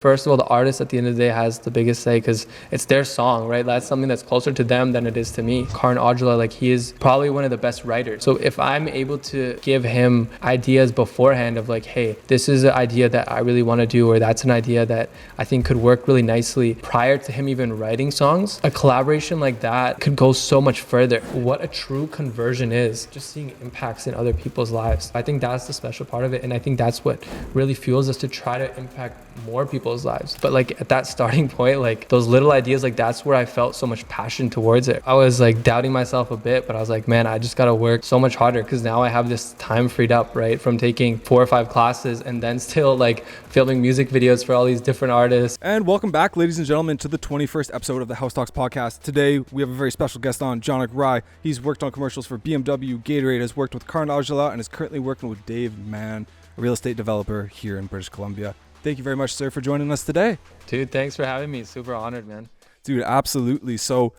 First of all, the artist at the end of the day has the biggest say because it's their song, right? That's something that's closer to them than it is to me. Karan Aujla, like, he is probably one of the best writers. So if I'm able to give him ideas beforehand of like, hey, this is an idea that I really want to do, or that's an idea that I think could work really nicely prior to him even writing songs, a collaboration like that could go so much further. What a true conversion is, just seeing impacts in other people's lives. I think that's the special part of it. And I think that's what really fuels us to try to impact more people's lives. But like at that starting point, like those little ideas, like that's where I felt so much passion towards it. I was like doubting myself a bit, but I was like, man, I just gotta work so much harder because now I have this time freed up, right, from taking 4 or 5 classes and then still like filming music videos for all these different artists. And welcome back, ladies and gentlemen, to the 21st episode of the House Talks podcast. Today we have a very special guest on, Janik Rai. He's worked on commercials for BMW, Gatorade, has worked with Karan Aujla, and is currently working with Dave Mann, a real estate developer here in British Columbia. Thank you very much, sir, for joining us today. Dude, thanks for having me. Super honored, man. Dude, absolutely. So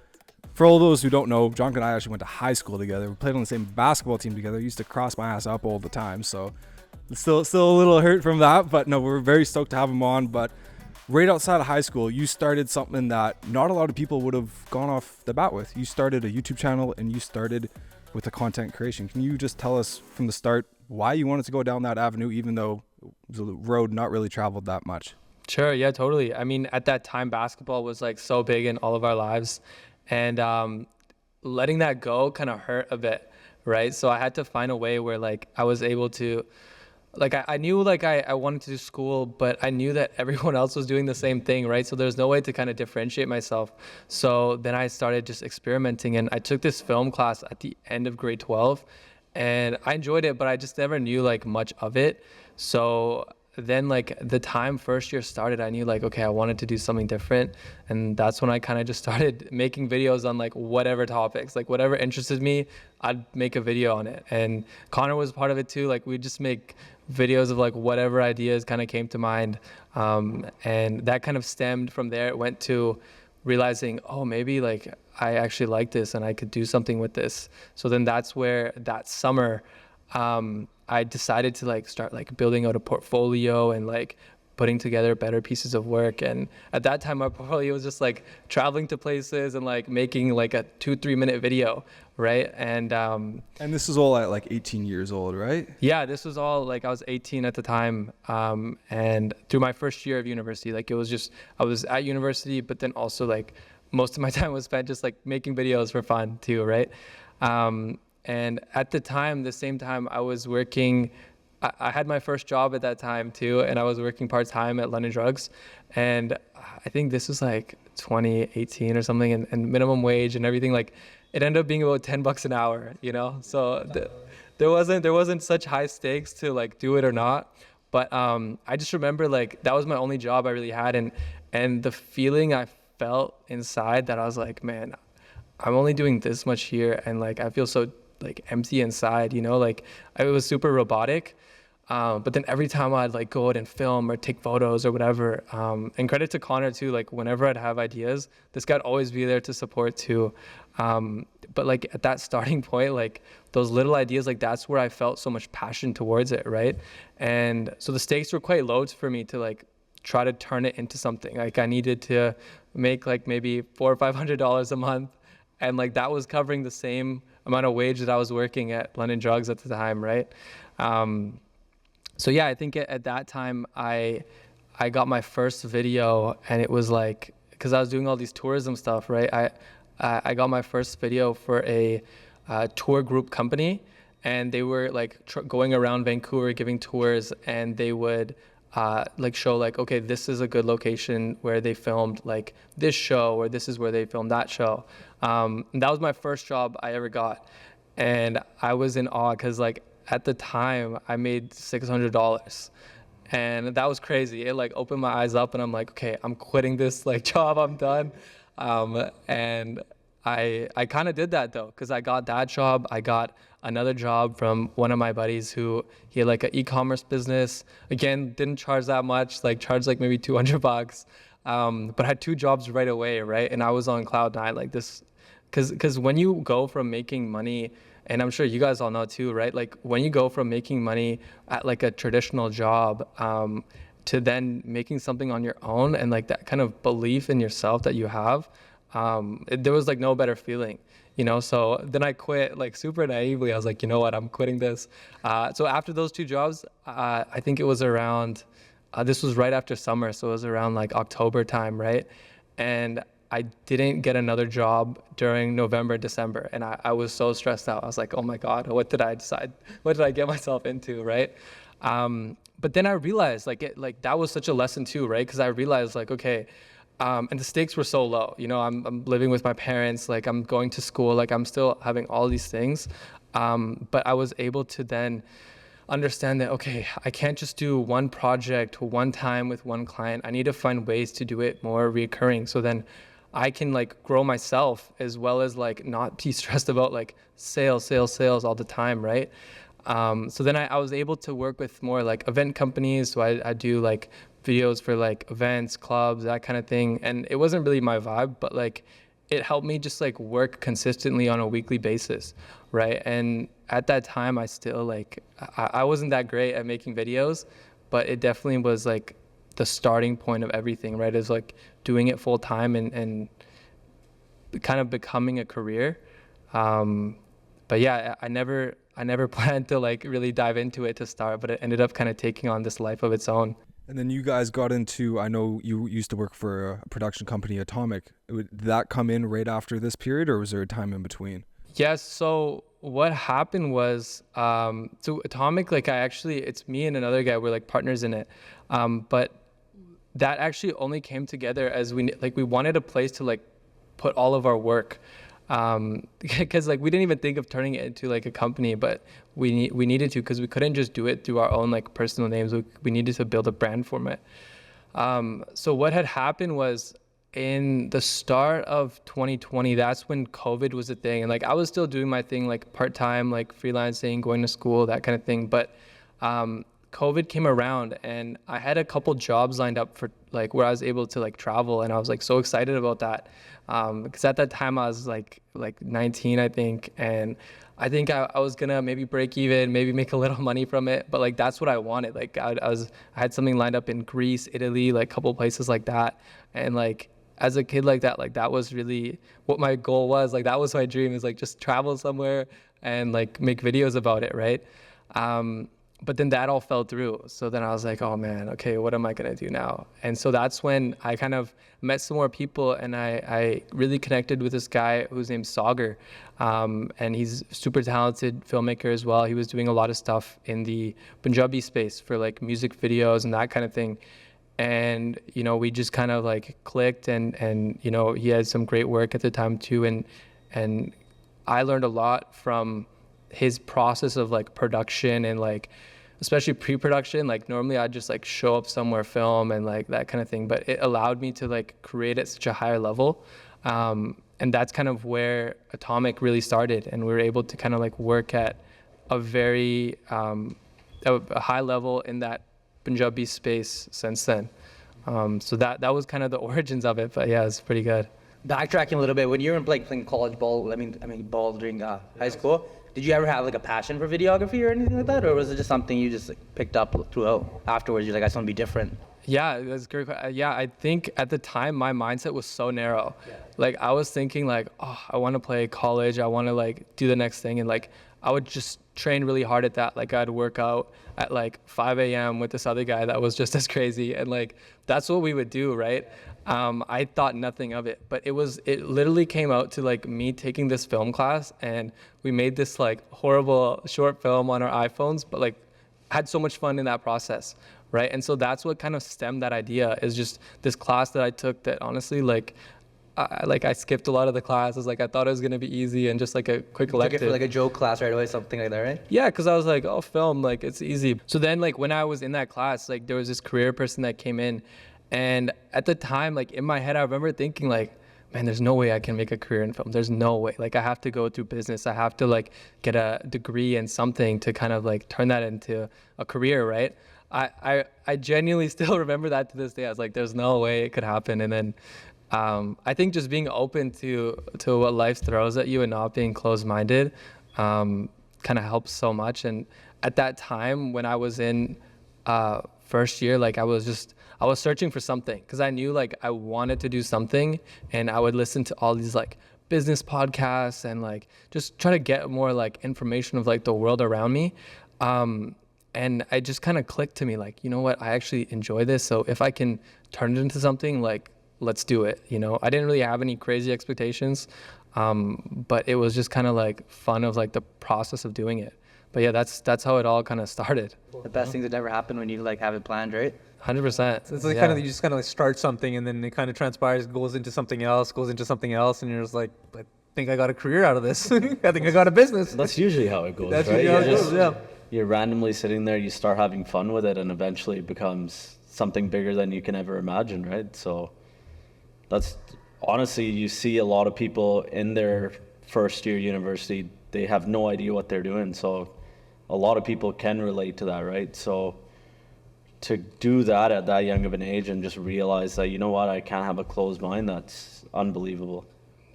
for all those who don't know, John and I actually went to high school together. We played on the same basketball team together. Used to cross my ass up all the time. So still a little hurt from that. But no, we're very stoked to have him on. But right outside of high school, you started something that not a lot of people would have gone off the bat with. You started a YouTube channel and you started with the content creation. Can you just tell us from the start why you wanted to go down that avenue, even though it was a road not really traveled that much? Sure, yeah, totally. I mean, at that time, basketball was like so big in all of our lives, and letting that go kind of hurt a bit, right? So I had to find a way where like I was able to, like I knew like I wanted to do school, but I knew that everyone else was doing the same thing, right? So there's no way to kind of differentiate myself. So then I started just experimenting, and I took this film class at the end of grade 12, and I enjoyed it, but I just never knew like much of it. So then like the time first year started, I knew like, okay, I wanted to do something different. And that's when I kind of just started making videos on like whatever topics, like whatever interested me, I'd make a video on it. And Connor was part of it too. Like we'd just make videos of like whatever ideas kind of came to mind. And that kind of stemmed from there. It went to realizing, oh, maybe like I actually like this and I could do something with this. So then that's where that summer, I decided to like start like building out a portfolio and like putting together better pieces of work. And at that time, my portfolio was just like traveling to places and like making like a 2-3 minute video, right? And this is all at like 18 years old, right? Yeah, this was all like I was 18 at the time, and through my first year of university, like it was just I was at university, but then also like most of my time was spent just like making videos for fun too, right? And at the same time, I was working. I had my first job at that time too, and I was working part-time at London Drugs. And I think this was like 2018 or something, and minimum wage and everything, like it ended up being about $10 an hour, you know? So there wasn't such high stakes to like do it or not. But I just remember like that was my only job I really had. And the feeling I felt inside that I was like, man, I'm only doing this much here. And like, I feel so like empty inside, you know, like it was super robotic. But then every time I'd like go out and film or take photos or whatever, and credit to Connor too, like whenever I'd have ideas, this guy'd always be there to support too. But like at that starting point, like those little ideas, like that's where I felt so much passion towards it, right? And so the stakes were quite low for me to like try to turn it into something. Like I needed to make like maybe $400 or $500 a month, and like that was covering the same amount of wage that I was working at London Drugs at the time, right? So yeah, I think at that time I got my first video, and it was like, because I was doing all these tourism stuff, right? I got my first video for a tour group company, and they were like going around Vancouver giving tours, and they would like show like, okay, this is a good location where they filmed like this show, or this is where they filmed that show. And that was my first job I ever got, and I was in awe because like at the time I made $600, and that was crazy. It like opened my eyes up, and I'm like, okay, I'm quitting this like job, I'm done. And I kind of did that though, because I got that job. I got another job from one of my buddies who he had like an e-commerce business. Again, didn't charge that much, like charged like maybe $200, but had 2 jobs right away, right? And I was on cloud nine, like this, because when you go from making money, and I'm sure you guys all know too, right? Like when you go from making money at like a traditional job, to then making something on your own, and like that kind of belief in yourself that you have, there was like no better feeling, you know. So then I quit like super naively. I was like, you know what, I'm quitting this. So after those 2 jobs, I think it was around, this was right after summer, so it was around like October time, right? And I didn't get another job during November, December, and I was so stressed out. I was like, oh my God, what did I decide? What did I get myself into, right? But then I realized like that was such a lesson too, right? Because I realized like, okay, and the stakes were so low. You know, I'm living with my parents, like I'm going to school, like I'm still having all these things. But I was able to then understand that, okay, I can't just do one project one time with one client. I need to find ways to do it more recurring. So then I can like grow myself, as well as like not be stressed about like sales all the time, right? So then I was able to work with more like event companies. So I do like videos for like events, clubs, that kind of thing. And it wasn't really my vibe, but like it helped me just like work consistently on a weekly basis, right? And at that time, I still like, I wasn't that great at making videos, but it definitely was like the starting point of everything, right? Is like doing it full time and kind of becoming a career. But yeah, I never planned to like really dive into it to start, but it ended up kind of taking on this life of its own. And then you guys got into, I know you used to work for a production company, Atomic. Did that come in right after this period, or was there a time in between? Yes. So what happened was, so Atomic, like it's me and another guy, we're like partners in it. But that actually only came together as we wanted a place to like put all of our work. Because like we didn't even think of turning it into like a company, but we needed to, because we couldn't just do it through our own like personal names. We needed to build a brand from it. So what had happened was, in the start of 2020, that's when COVID was a thing, and like I was still doing my thing like part-time, like freelancing, going to school, that kind of thing. But COVID came around, and I had a couple jobs lined up for like where I was able to like travel, and I was like so excited about that, because at that time I was like 19, I think, and I think I was gonna maybe break even, maybe make a little money from it, but like that's what I wanted. Like I had something lined up in Greece, Italy, like a couple places like that, and like as a kid like that was really what my goal was. Like that was my dream, is like just travel somewhere and like make videos about it, right? But then that all fell through. So then I was like, oh man, okay, what am I gonna do now? And so that's when I kind of met some more people, and I really connected with this guy whose name's Sagar. And he's a super talented filmmaker as well. He was doing a lot of stuff in the Punjabi space for like music videos and that kind of thing. And, you know, we just kind of like clicked, and, you know, he had some great work at the time too. And I learned a lot from his process of like production, and like, especially pre-production. Like normally I'd just like show up somewhere, film, and like that kind of thing, but it allowed me to like create at such a higher level. And that's kind of where Atomic really started. And we were able to kind of like work at a very, a high level in that Punjabi space since then. So that was kind of the origins of it, but yeah, it's pretty good. Backtracking a little bit, when you were like playing college ball, I mean ball during high school, did you ever have like a passion for videography or anything like that, or was it just something you just like, picked up throughout afterwards? You're like, I just want to be different. Yeah, that's great. Yeah, I think at the time my mindset was so narrow. Yeah. Like I was thinking like, oh, I want to play college. I want to like do the next thing, and like I would just train really hard at that. Like I'd work out at like 5 a.m. with this other guy that was just as crazy, and like that's what we would do, right? I thought nothing of it, but it literally came out to like me taking this film class, and we made this like horrible short film on our iPhones, but like had so much fun in that process, right? And so that's what kind of stemmed that idea, is just this class that I took that honestly I skipped a lot of the classes. Like I thought it was gonna be easy and just like a quick elective. Took it for like a joke class right away, something like that, right? Yeah, because I was like, oh, film, like it's easy. So then like when I was in that class, like there was this career person that came in, and at the time, like in my head, I remember thinking like, man, there's no way I can make a career in film. There's no way. Like I have to go through business. I have to like get a degree in something to kind of like turn that into a career, right? I genuinely still remember that to this day. I was like, there's no way it could happen. And then I think just being open to what life throws at you and not being closed-minded kind of helps so much. And at that time when I was in first year, like I was searching for something because I knew like I wanted to do something, and I would listen to all these like business podcasts and like just try to get more like information of like the world around me. And I just kind of clicked to me like, you know what, I actually enjoy this. So if I can turn it into something, like, let's do it. You know, I didn't really have any crazy expectations, but it was just kind of like fun of like the process of doing it. But yeah, that's how it all kind of started. The best things that never happen when you like have it planned, right? 100%. So it's like Yeah. kind of you just kind of like start something and then it kind of transpires, goes into something else, and you're just like, I think I got a career out of this. I think I got a business. That's usually how it goes, That's right? usually how You're it goes, yeah. You're randomly sitting there, you start having fun with it, and eventually it becomes something bigger than you can ever imagine, right? So that's honestly, you see a lot of people in their first year university, they have no idea what they're doing. So a lot of people can relate to that, right? So to do that at that young of an age and just realize that, you know what, I can't have a closed mind, that's unbelievable.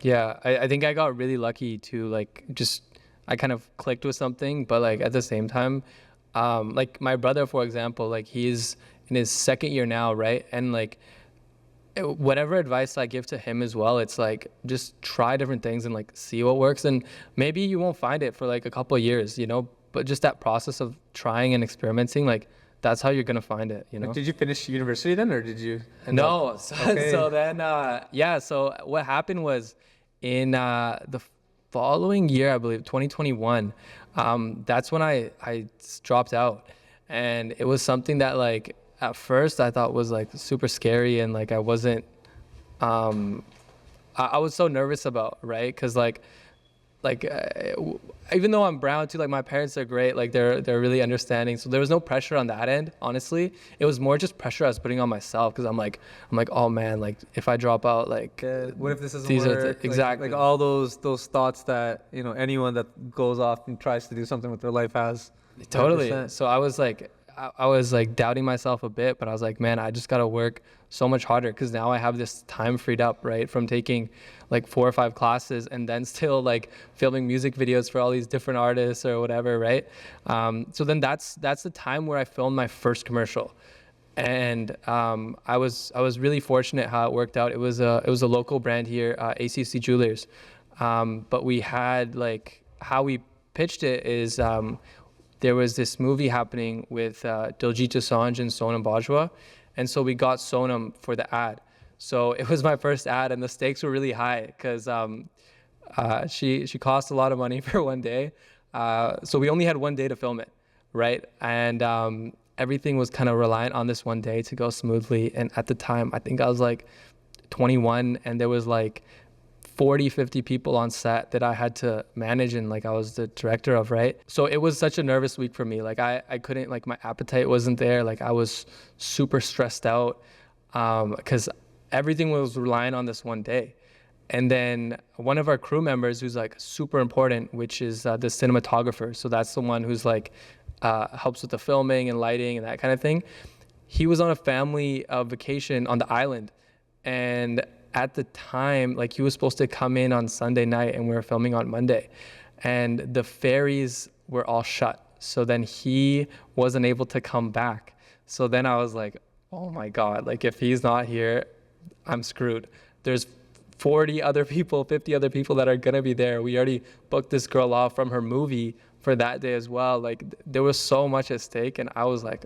Yeah, I think I got really lucky to like just I kind of clicked with something, but like at the same time, like my brother, for example, like he's in his second year now, right? And like whatever advice I give to him as well, it's like just try different things and like see what works. And maybe you won't find it for like a couple of years, you know, but just that process of trying and experimenting, like that's how you're gonna find it, you know. Did you finish university then, or did you? No. So, Okay. so then, yeah. So what happened was in the following year, I believe 2021, that's when I dropped out. And it was something that like at first I thought was like super scary, and like I wasn't, I was so nervous about, right? Because even though I'm brown too, like my parents are great, like they're really understanding, so there was no pressure on that end. Honestly, it was more just pressure I was putting on myself, because I'm like oh man, like if I drop out, like What if this doesn't these are work? exactly. Like all those thoughts that, you know, anyone that goes off and tries to do something with their life has. Totally. 100%. So I was like, I was like doubting myself a bit, but I was like, man, I just got to work so much harder, because now I have this time freed up, right, from taking like 4 or 5 classes and then still like filming music videos for all these different artists or whatever, right? So then that's the time where I filmed my first commercial. And I was really fortunate how it worked out. It was a local brand here, ACC Jewelers. But we had like, how we pitched it is, there was this movie happening with Diljit Dosanjh and Sonam Bajwa, and so we got Sonam for the ad. So it was my first ad, and the stakes were really high because she cost a lot of money for one day. So we only had one day to film it, right? And everything was kind of reliant on this one day to go smoothly. And at the time, I think I was like 21, and there was like 40, 50 people on set that I had to manage, and like I was the director of, right? So it was such a nervous week for me. Like I couldn't, like my appetite wasn't there. Like I was super stressed out because everything was relying on this one day. And then one of our crew members who's like super important, which is the cinematographer. So that's the one who's like helps with the filming and lighting and that kind of thing. He was on a family vacation on the island, and at the time, like he was supposed to come in on Sunday night, and we were filming on Monday, and the ferries were all shut. So then he wasn't able to come back. So then I was like, oh my God, like if he's not here, I'm screwed. There's 40 other people, 50 other people that are gonna be there. We already booked this girl off from her movie for that day as well. Like there was so much at stake, and I was like,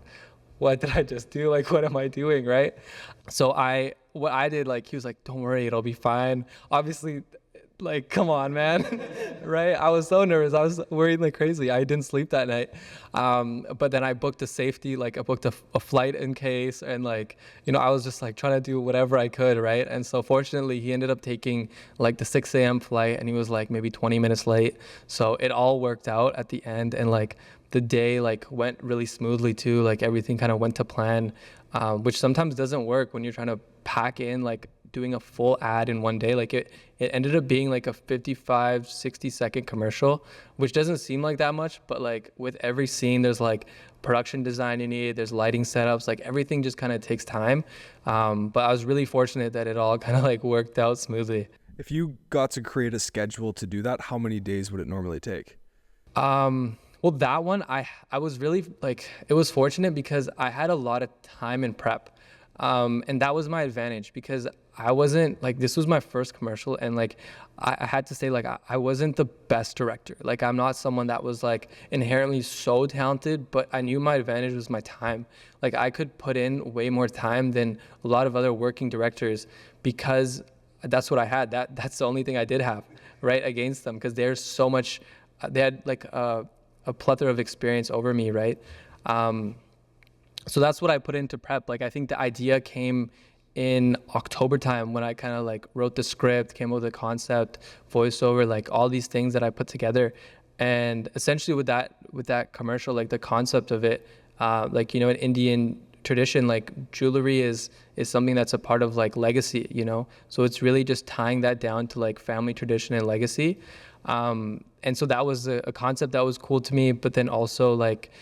what did I just do? Like, what am I doing, right? So what I did, like, he was like, don't worry, it'll be fine. Obviously, like, come on, man, right? I was so nervous. I was worried like crazy. I didn't sleep that night. But then I booked a safety, like I booked a flight in case, and like, you know, I was just like trying to do whatever I could, right? And so fortunately, he ended up taking like the 6 a.m. flight, and he was like maybe 20 minutes late. So it all worked out at the end, and like the day like went really smoothly too. Like everything kind of went to plan, which sometimes doesn't work when you're trying to pack in like doing a full ad in one day. Like it ended up being like a 55, 60-second commercial, which doesn't seem like that much, but like with every scene, there's like production design you need, there's lighting setups, like everything just kind of takes time. But I was really fortunate that it all kind of like worked out smoothly. If you got to create a schedule to do that, how many days would it normally take? Well, that one, I was really like, it was fortunate because I had a lot of time in prep. And that was my advantage because I wasn't like, this was my first commercial, and like, I had to say, like, I wasn't the best director. Like, I'm not someone that was like inherently so talented, but I knew my advantage was my time. Like, I could put in way more time than a lot of other working directors because that's what I had. That's the only thing I did have, right, against them, because there's so much, they had like a plethora of experience over me, right? So that's what I put into prep. Like, I think the idea came in October time when I kind of like wrote the script, came up with the concept, voiceover, like all these things that I put together. And essentially with that commercial, like the concept of it, like, you know, in Indian tradition, like jewelry is something that's a part of like legacy, you know? So it's really just tying that down to like family tradition and legacy. And so that was a concept that was cool to me, but then also like,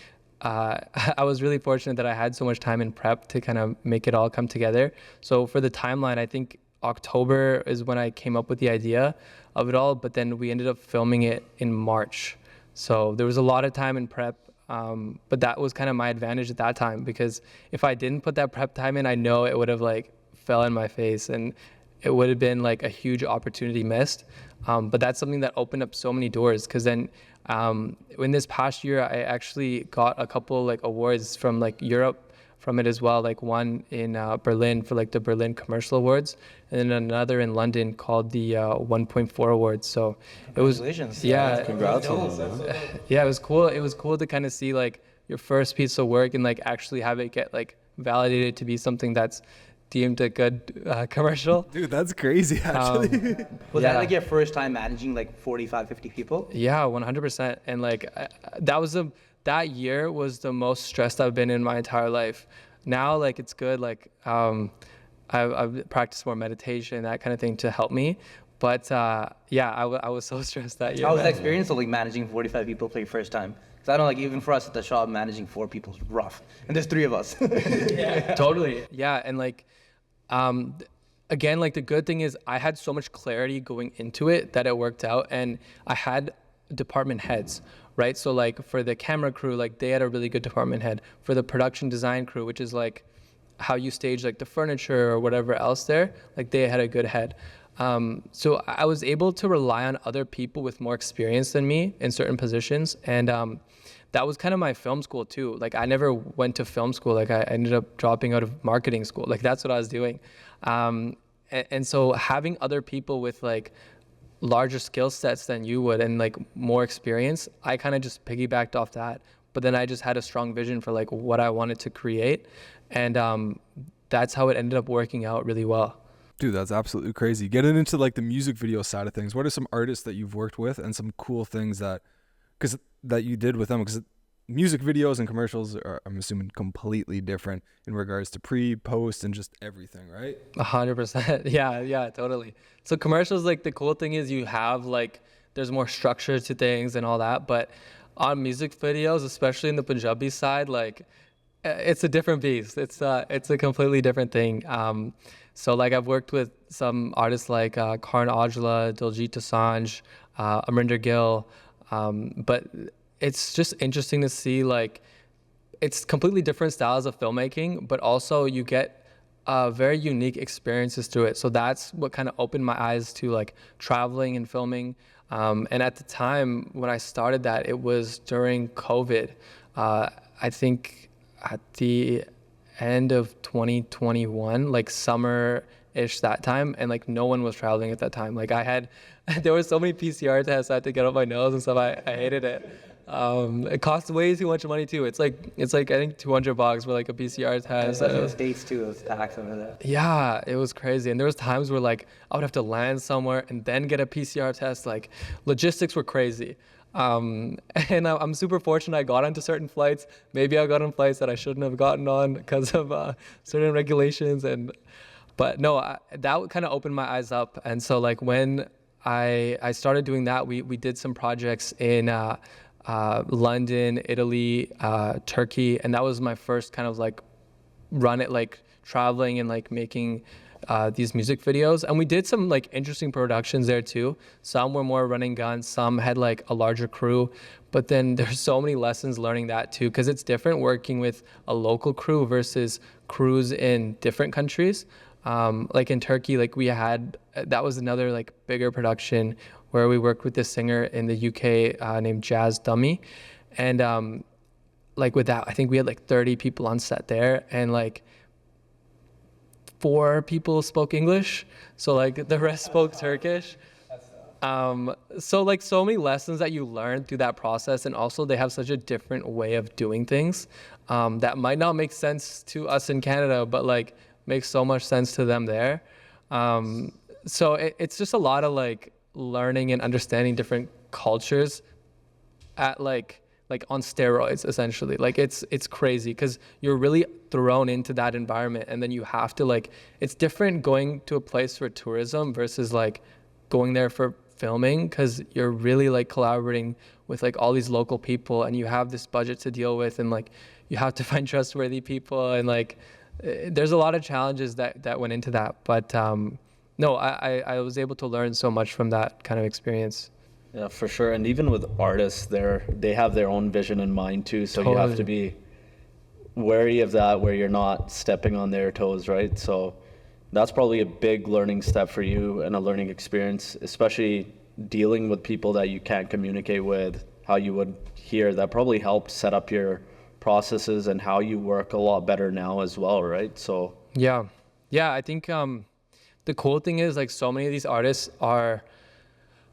I was really fortunate that I had so much time in prep to kind of make it all come together. So for the timeline, I think October is when I came up with the idea of it all, but then we ended up filming it in March. So there was a lot of time in prep, but that was kind of my advantage at that time, because if I didn't put that prep time in, I know it would have like fell in my face and it would have been like a huge opportunity missed. But that's something that opened up so many doors, because then in this past year, I actually got a couple like awards from like Europe from it as well, like one in Berlin for like the Berlin Commercial Awards, and then another in London called the 1.4 Awards. So it was, Congratulations. yeah, Congrats on that. yeah, it was cool. It was cool to kind of see like your first piece of work and like actually have it get like validated to be something that's deemed a good commercial. Dude, that's crazy, actually. Was Yeah. that like your first time managing like 45, 50 people? Yeah, 100%. And like that year was the most stressed I've been in my entire life. Now, like, it's good. Like, I've practiced more meditation, that kind of thing to help me. But yeah, I was so stressed that year. How was the man. experience of like managing 45 people for your first time? Because I know, like, even for us at the shop, managing 4 people is rough, and there's 3 of us. Totally. Yeah, and like, again, like the good thing is I had so much clarity going into it that it worked out, and I had department heads, right? So like for the camera crew, like they had a really good department head. For the production design crew, which is like how you stage like the furniture or whatever else there, like they had a good head. So I was able to rely on other people with more experience than me in certain positions, and that was kind of my film school too. Like I never went to film school. Like I ended up dropping out of marketing school. Like that's what I was doing. And so having other people with like larger skill sets than you would and like more experience, I kind of just piggybacked off that. But then I just had a strong vision for like what I wanted to create. And that's how it ended up working out really well. Dude, that's absolutely crazy. Getting into like the music video side of things, what are some artists that you've worked with and some cool things that you did with them? Because music videos and commercials are, I'm assuming, completely different in regards to pre, post, and just everything, right? 100%. Yeah, totally. So commercials, like the cool thing is you have like, there's more structure to things and all that. But on music videos, especially in the Punjabi side, like it's a different beast. It's a completely different thing. So like I've worked with some artists like Karan Aujla, Diljit Dosanjh, Amrinder Gill, but it's just interesting to see like it's completely different styles of filmmaking, but also you get very unique experiences through it. So that's what kind of opened my eyes to like traveling and filming. And at the time when I started that, it was during COVID. I think at the end of 2021, like summer-ish that time, and like no one was traveling at that time. Like there were so many PCR tests I had to get up my nose and stuff. I hated it. It costs way too much money too. It's like I think $200 for like a PCR test. In the States too, it was tax over there. Yeah, it was crazy. And there was times where like I would have to land somewhere and then get a PCR test. Like logistics were crazy. And I'm super fortunate I got onto certain flights. Maybe I got on flights that I shouldn't have gotten on because of certain regulations. But no, that kind of opened my eyes up. And so like when I started doing that, we did some projects in London, Italy, Turkey, and that was my first kind of like run at like traveling and like making these music videos. And we did some like interesting productions there too. Some were more running guns, some had like a larger crew. But then there's so many lessons learning that too, because it's different working with a local crew versus crews in different countries. Like in Turkey, like we had, that was another like bigger production where we worked with this singer in the UK named Jazz Dummy. And like with that, I think we had like 30 people on set there, and like 4 people spoke English. So like the rest spoke Turkish. So like so many lessons that you learn through that process, and also they have such a different way of doing things that might not make sense to us in Canada, but like makes so much sense to them there. So it's just a lot of like learning and understanding different cultures at like on steroids essentially. Like it's crazy because you're really thrown into that environment, and then you have to like, it's different going to a place for tourism versus like going there for filming, because you're really like collaborating with like all these local people, and you have this budget to deal with, and like you have to find trustworthy people, and like there's a lot of challenges that went into that. But no, I was able to learn so much from that kind of experience. Yeah, for sure. And even with artists, they have their own vision in mind too. So you have to be wary of that, where you're not stepping on their toes, right? So that's probably a big learning step for you and a learning experience, especially dealing with people that you can't communicate with how you would here. That probably helped set up your processes and how you work a lot better now as well, right? So yeah, I think the cool thing is like so many of these artists are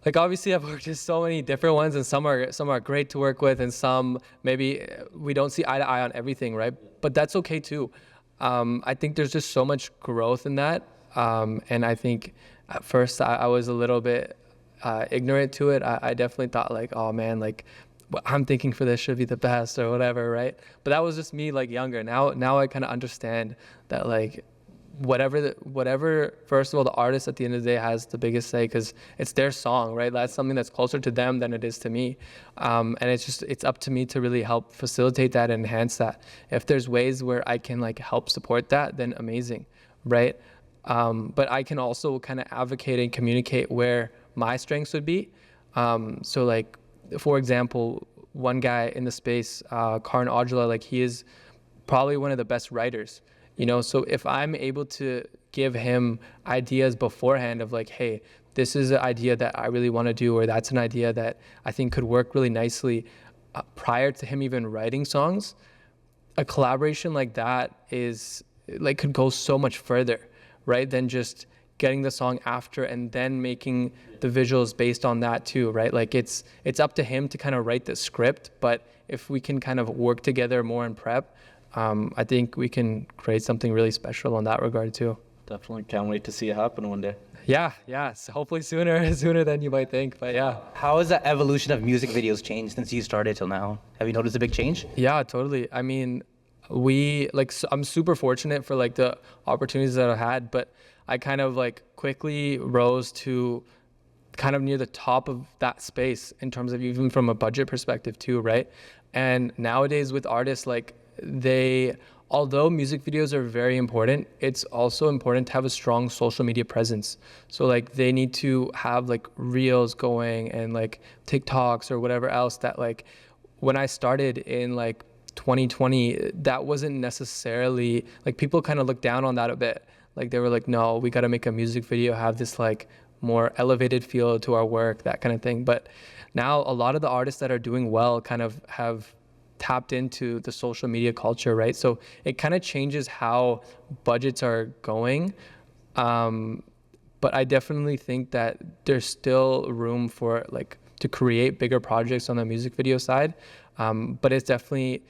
like, obviously I've worked with so many different ones, and some are great to work with, and some maybe we don't see eye to eye on everything, right? But that's okay too. I think there's just so much growth in that. And I think at first I was a little bit ignorant to it. I definitely thought like, oh man, like what I'm thinking for this should be the best or whatever, right? But that was just me like younger. Now I kind of understand that like whatever first of all, the artist at the end of the day has the biggest say, because it's their song, right? That's something that's closer to them than it is to me. And it's up to me to really help facilitate that and enhance that. If there's ways where I can like help support that, then amazing, right? But I can also kind of advocate and communicate where my strengths would be. So like, for example, one guy in the space, Karan Aujla, like he is probably one of the best writers. So if I'm able to give him ideas beforehand of like, hey, this is an idea that I really want to do, or that's an idea that I think could work really nicely prior to him even writing songs, a collaboration like that is like could go so much further, right? Than just getting the song after and then making the visuals based on that too, right? Like it's up to him to kind of write the script, but if we can kind of work together more in prep, I think we can create something really special in that regard too. definitely can't wait to see it happen one day. Yeah. So hopefully sooner than you might think. But yeah. How has the evolution of music videos changed since you started till now? Have you noticed a big change? Yeah, totally. I mean, I'm super fortunate for like the opportunities that I've had, but I kind of like quickly rose to kind of near the top of that space in terms of even from a budget perspective too, right? And nowadays with artists, like although music videos are very important, it's also important to have a strong social media presence. So like they need to have like reels going and like TikToks or whatever else that like when I started in like 2020, that wasn't necessarily like people kind of looked down on that a bit. Like they were like, no, we got to make a music video, have this like more elevated feel to our work, that kind of thing. But now a lot of the artists that are doing well kind of have tapped into the social media culture, right? So it kind of changes how budgets are going. But I definitely think that there's still room for like to create bigger projects on the music video side. But it's definitely,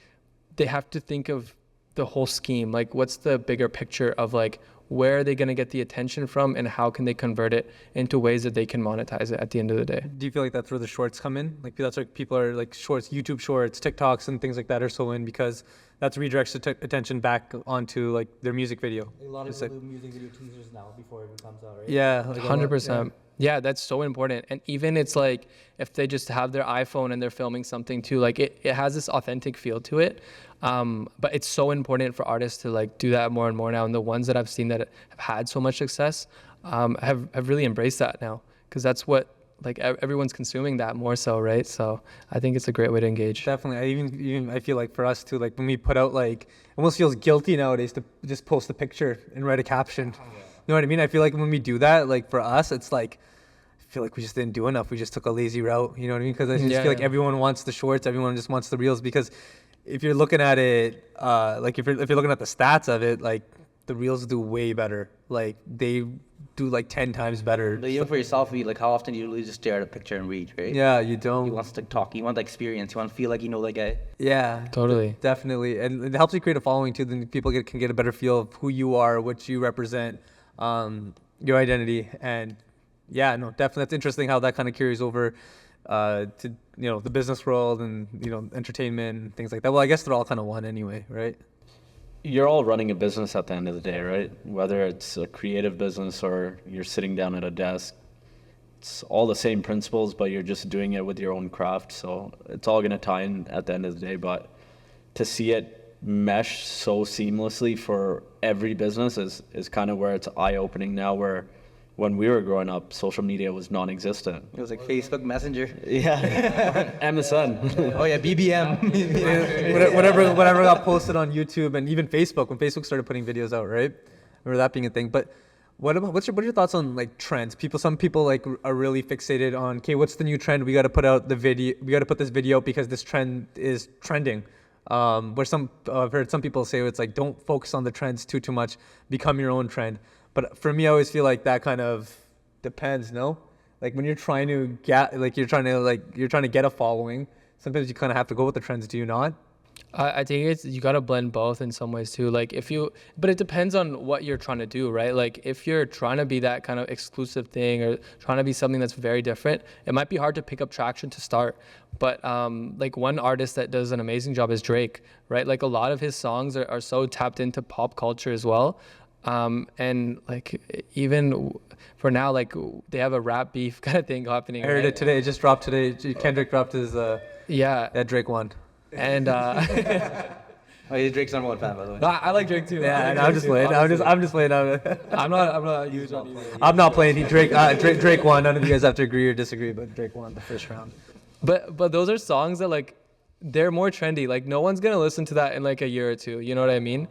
they have to think of the whole scheme. Like what's the bigger picture of like, where are they going to get the attention from and how can they convert it into ways that they can monetize it at the end of the day? Do you feel like that's where the shorts come in? Like that's like people are like shorts, YouTube shorts, TikToks and things like that are so in because that's redirects attention back onto like their music video. A lot of It's people like- do music video teasers now before it comes out, right? Yeah. Like a lot- 100%. Yeah, that's so important. And even it's like if they just have their iPhone and they're filming something too, like it has this authentic feel to it. But it's so important for artists to like do that more and more now. And the ones that I've seen that have had so much success have really embraced that now, because that's what like everyone's consuming that more so, right? So I think it's a great way to engage. Definitely. I feel like for us too, like when we put out, like it almost feels guilty nowadays to just post a picture and write a caption. You know what I mean? I feel like when we do that, like for us, it's like, I feel like we just didn't do enough. We just took a lazy route. You know what I mean? Because I just feel like everyone wants the shorts. Everyone just wants the reels, because if you're looking at it, like if you're looking at the stats of it, like the reels do way better. Like they do like 10 times better. But even for yourself, like how often do you really just stare at a picture and read, right? Yeah, you don't. You want to talk. You want the experience. You want to feel like you know the guy. Yeah, Totally. definitely, and it helps you create a following too. Then people can get a better feel of who you are, what you represent, your identity, and yeah, no, definitely, that's interesting how that kind of carries over to the business world and entertainment and things like that. Well, I guess they're all kind of one anyway, right? You're all running a business at the end of the day, right? Whether it's a creative business or you're sitting down at a desk, it's all the same principles, but you're just doing it with your own craft. So it's all going to tie in at the end of the day. But to see it mesh so seamlessly for every business is kind of where it's eye-opening now, where when we were growing up, social media was non-existent. It was like Facebook Messenger. Yeah, MSN. Oh yeah, BBM. whatever got posted on YouTube and even Facebook, when Facebook started putting videos out, right? Remember that being a thing. But what are your thoughts on like trends? Some people like are really fixated on, okay, what's the new trend? We got to put out the video. We got to put this video because this trend is trending. Where I've heard some people say it's like, don't focus on the trends too much. Become your own trend. But for me, I always feel like that kind of depends, no? Like when you're trying to get a following, sometimes you kind of have to go with the trends, do you not? I think you gotta blend both in some ways too. Like but it depends on what you're trying to do, right? Like if you're trying to be that kind of exclusive thing or trying to be something that's very different, it might be hard to pick up traction to start. But like one artist that does an amazing job is Drake, right? Like a lot of his songs are so tapped into pop culture as well. And like even for now, like they have a rap beef kind of thing happening. I heard it today. It just dropped today. Kendrick dropped his Drake won. And Drake's number one fan, by the way. no, I like Drake too. Yeah, like I'm just playing. I'm just playing. I'm not huge on either. I'm not playing. Drake won. None of you guys have to agree or disagree, but Drake won the first round. But those are songs that like they're more trendy. Like no one's gonna listen to that in like a year or two. You know what I mean?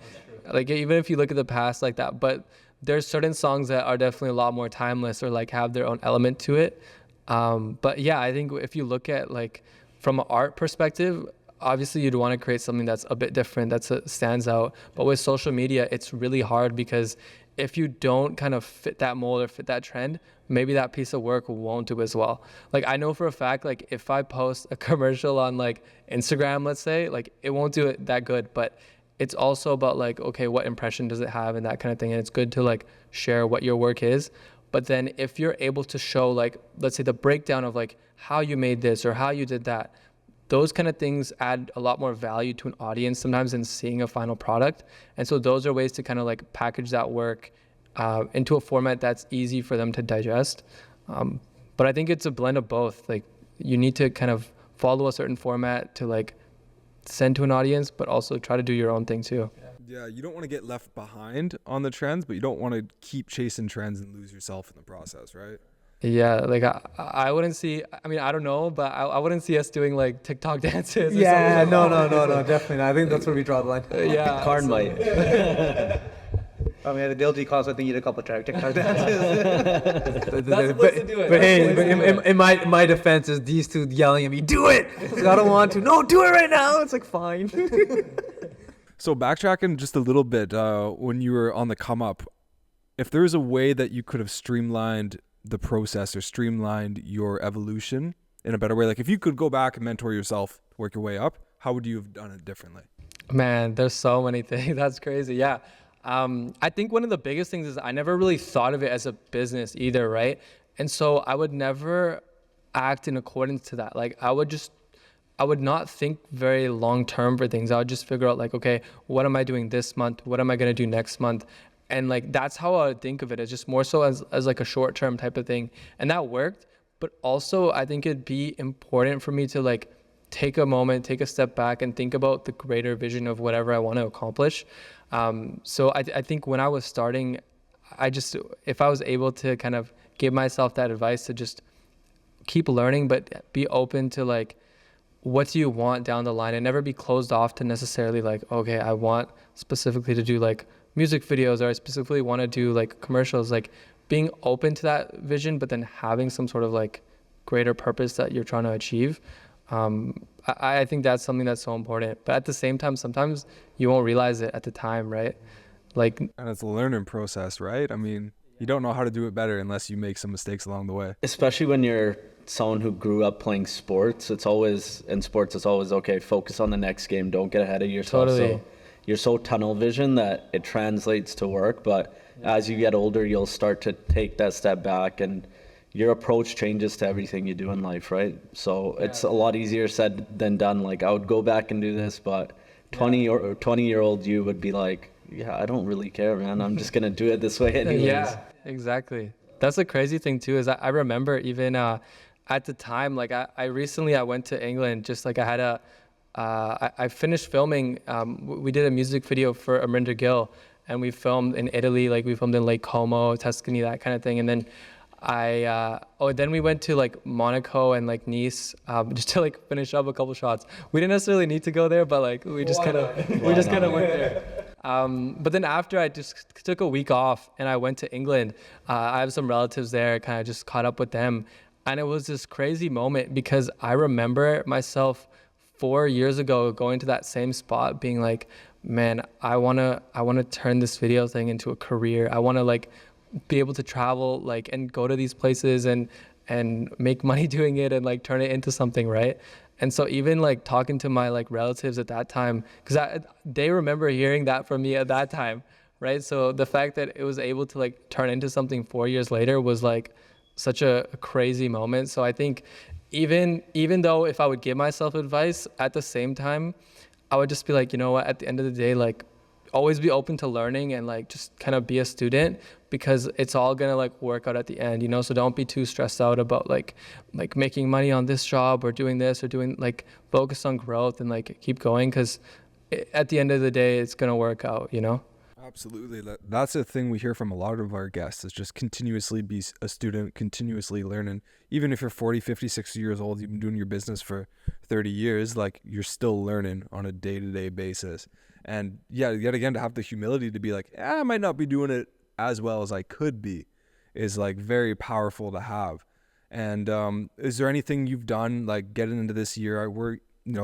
Like even if you look at the past like that, but there's certain songs that are definitely a lot more timeless or like have their own element to it. But yeah, I think if you look at like from an art perspective, obviously you'd want to create something that's a bit different, stands out. But with social media, it's really hard because if you don't kind of fit that mold or fit that trend, maybe that piece of work won't do as well. Like I know for a fact, like if I post a commercial on like Instagram, let's say, like it won't do it that good, but it's also about like, okay, what impression does it have and that kind of thing. And it's good to like share what your work is. But then if you're able to show like, let's say the breakdown of like how you made this or how you did that, those kind of things add a lot more value to an audience sometimes than seeing a final product. And so those are ways to kind of like package that work into a format that's easy for them to digest. But I think it's a blend of both. Like you need to kind of follow a certain format to like send to an audience, but also try to do your own thing too. Yeah, you don't want to get left behind on the trends, but you don't want to keep chasing trends and lose yourself in the process, right? Yeah, like I wouldn't see, I mean, I don't know, but I wouldn't see us doing like TikTok dances. Or Yeah, something. no, definitely not. I think that's where we draw the line. Yeah. Karan might. I mean, at the DLG class, I think you did a couple of TikTok dances. That's supposed to do it. But hey, in my defense is these two yelling at me, do it! Like, I don't want to. No, do it right now! It's like, fine. So backtracking just a little bit, when you were on the come up, if there was a way that you could have streamlined the process or streamlined your evolution in a better way, like if you could go back and mentor yourself, work your way up, how would you have done it differently? Man, there's so many things. That's crazy. Yeah. I think one of the biggest things is I never really thought of it as a business either, right? And so I would never act in accordance to that. Like I would not think very long term for things. I would just figure out like, okay, what am I doing this month? What am I going to do next month? And like, that's how I would think of it. It's just more so as like a short term type of thing. And that worked. But also I think it'd be important for me to like take a moment, take a step back, and think about the greater vision of whatever I want to accomplish. So I think when I was starting, if I was able to kind of give myself that advice to just keep learning, but be open to like, what do you want down the line, and never be closed off to necessarily like, okay, I want specifically to do like music videos, or I specifically want to do like commercials, like being open to that vision, but then having some sort of like greater purpose that you're trying to achieve. I think that's something that's so important, but at the same time, sometimes you won't realize it at the time, right? Like, And it's a learning process, right? I mean, you don't know how to do it better unless you make some mistakes along the way. Especially when you're someone who grew up playing sports, it's always okay, focus on the next game, don't get ahead of yourself. Totally. So you're so tunnel vision that it translates to work, but as you get older, you'll start to take that step back, and your approach changes to everything you do in life, right? So it's a lot easier said than done. Like, I would go back and do this, but 20-year-old you would be like, yeah, I don't really care, man. I'm just gonna do it this way anyways. yeah, exactly. That's the crazy thing too, is I remember even at the time, like I recently went to England, just like I had I finished filming, we did a music video for Amrinder Gill, and we filmed in Italy, like we filmed in Lake Como, Tuscany, that kind of thing. And then then we went to like Monaco and like Nice, just to like finish up a couple shots. We didn't necessarily need to go there, but like we just kind of went there. But then after, I just took a week off and I went to England. I have some relatives there, kind of just caught up with them. And it was this crazy moment, because I remember myself 4 years ago going to that same spot being like, man, I want to turn this video thing into a career. I want to like be able to travel like and go to these places and make money doing it and like turn it into something, right? And so even like talking to my like relatives at that time, because they remember hearing that from me at that time, right? So the fact that it was able to like turn into something 4 years later was like such a crazy moment. So I think even though if I would give myself advice, at the same time, I would just be like, you know what, at the end of the day, like always be open to learning and like just kind of be a student, because it's all gonna like work out at the end, you know? So don't be too stressed out about like making money on this job or doing this or doing, like, focus on growth and like keep going, because at the end of the day, it's gonna work out, you know? Absolutely. That's a thing we hear from a lot of our guests, is just continuously be a student, continuously learning. Even if you're 40, 50, 60 years old, you've been doing your business for 30 years, like you're still learning on a day-to-day basis. And yeah, yet again, to have the humility to be like, I might not be doing it as well as I could be, is like very powerful to have. And is there anything you've done, like getting into this year, we're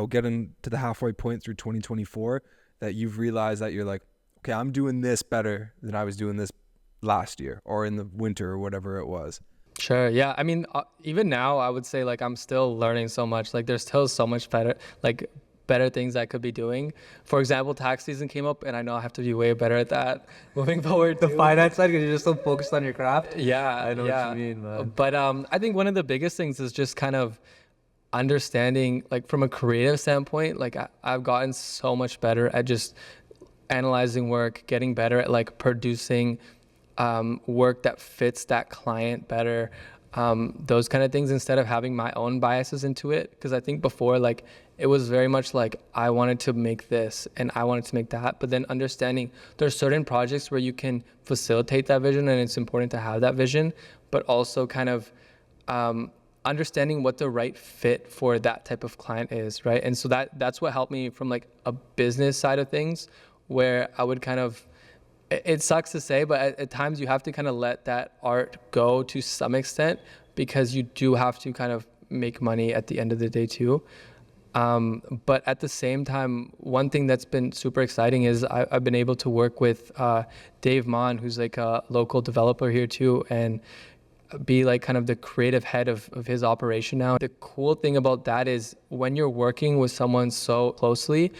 getting to the halfway point through 2024, that you've realized that you're like, okay, I'm doing this better than I was doing this last year or in the winter or whatever it was? Sure. Yeah. I mean, even now, I would say like I'm still learning so much. Like there's still so much better things I could be doing. For example, tax season came up, and I know I have to be way better at that moving forward. The finance side, because you're just so focused on your craft. Yeah. I know what you mean, man. But I think one of the biggest things is just kind of understanding, like from a creative standpoint, like I've gotten so much better at just analyzing work, getting better at like producing work that fits that client better, those kind of things, instead of having my own biases into it. Because I think before, like, it was very much like I wanted to make this and I wanted to make that, but then understanding there's certain projects where you can facilitate that vision, and it's important to have that vision, but also kind of understanding what the right fit for that type of client is, right? And so that's what helped me from like a business side of things, where I would kind of, it sucks to say, but at times you have to kind of let that art go to some extent, because you do have to kind of make money at the end of the day too. But at the same time, one thing that's been super exciting is I've been able to work with Dave Mon, who's like a local developer here too, and be like kind of the creative head of his operation now. The cool thing about that is when you're working with someone so closely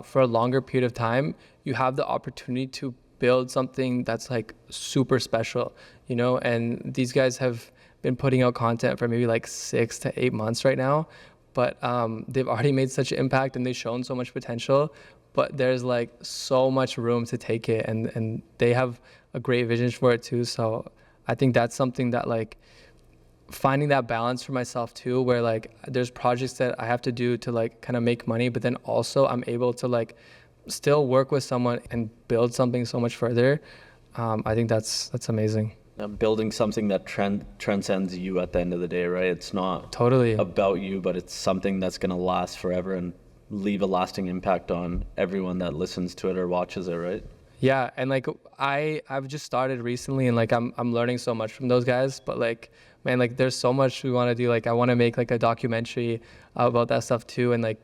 for a longer period of time, you have the opportunity to build something that's like super special, you know? And these guys have been putting out content for maybe like 6 to 8 months right now, but they've already made such an impact and they've shown so much potential, but there's like so much room to take it, and they have a great vision for it too. So I think that's something that like finding that balance for myself too, where like there's projects that I have to do to like kind of make money, but then also I'm able to like still work with someone and build something so much further. I think that's amazing. Building something that transcends you at the end of the day, right? It's not Totally about you, but it's something that's going to last forever and leave a lasting impact on everyone that listens to it or watches it, right? Yeah, and like I've just started recently, and like I'm learning so much from those guys. But like, man, like there's so much we want to do. Like I want to make like a documentary about that stuff too, and like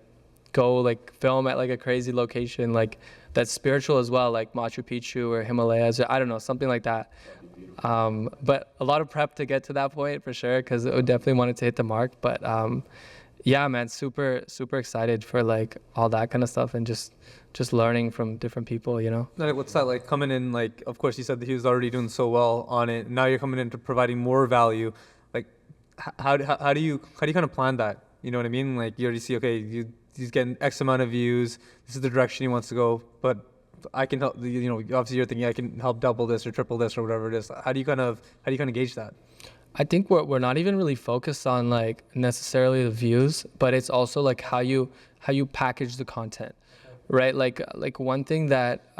go like film at like a crazy location, like that's spiritual as well, like Machu Picchu or Himalayas, or I don't know, something like that. But a lot of prep to get to that point for sure, because I would definitely want it to hit the mark. But yeah, man, super excited for like all that kind of stuff, and just learning from different people, you know. Like, what's that like coming in? Like, of course, you said that he was already doing so well on it. Now you're coming into providing more value. Like, how do you kind of plan that? You know what I mean? Like, you already see, okay, he's getting X amount of views. This is the direction he wants to go. But I can help. You know, obviously you're thinking I can help double this or triple this or whatever it is. How do you kind of gauge that? I think we're not even really focused on like necessarily the views, but it's also like how you package the content, right? Like one thing that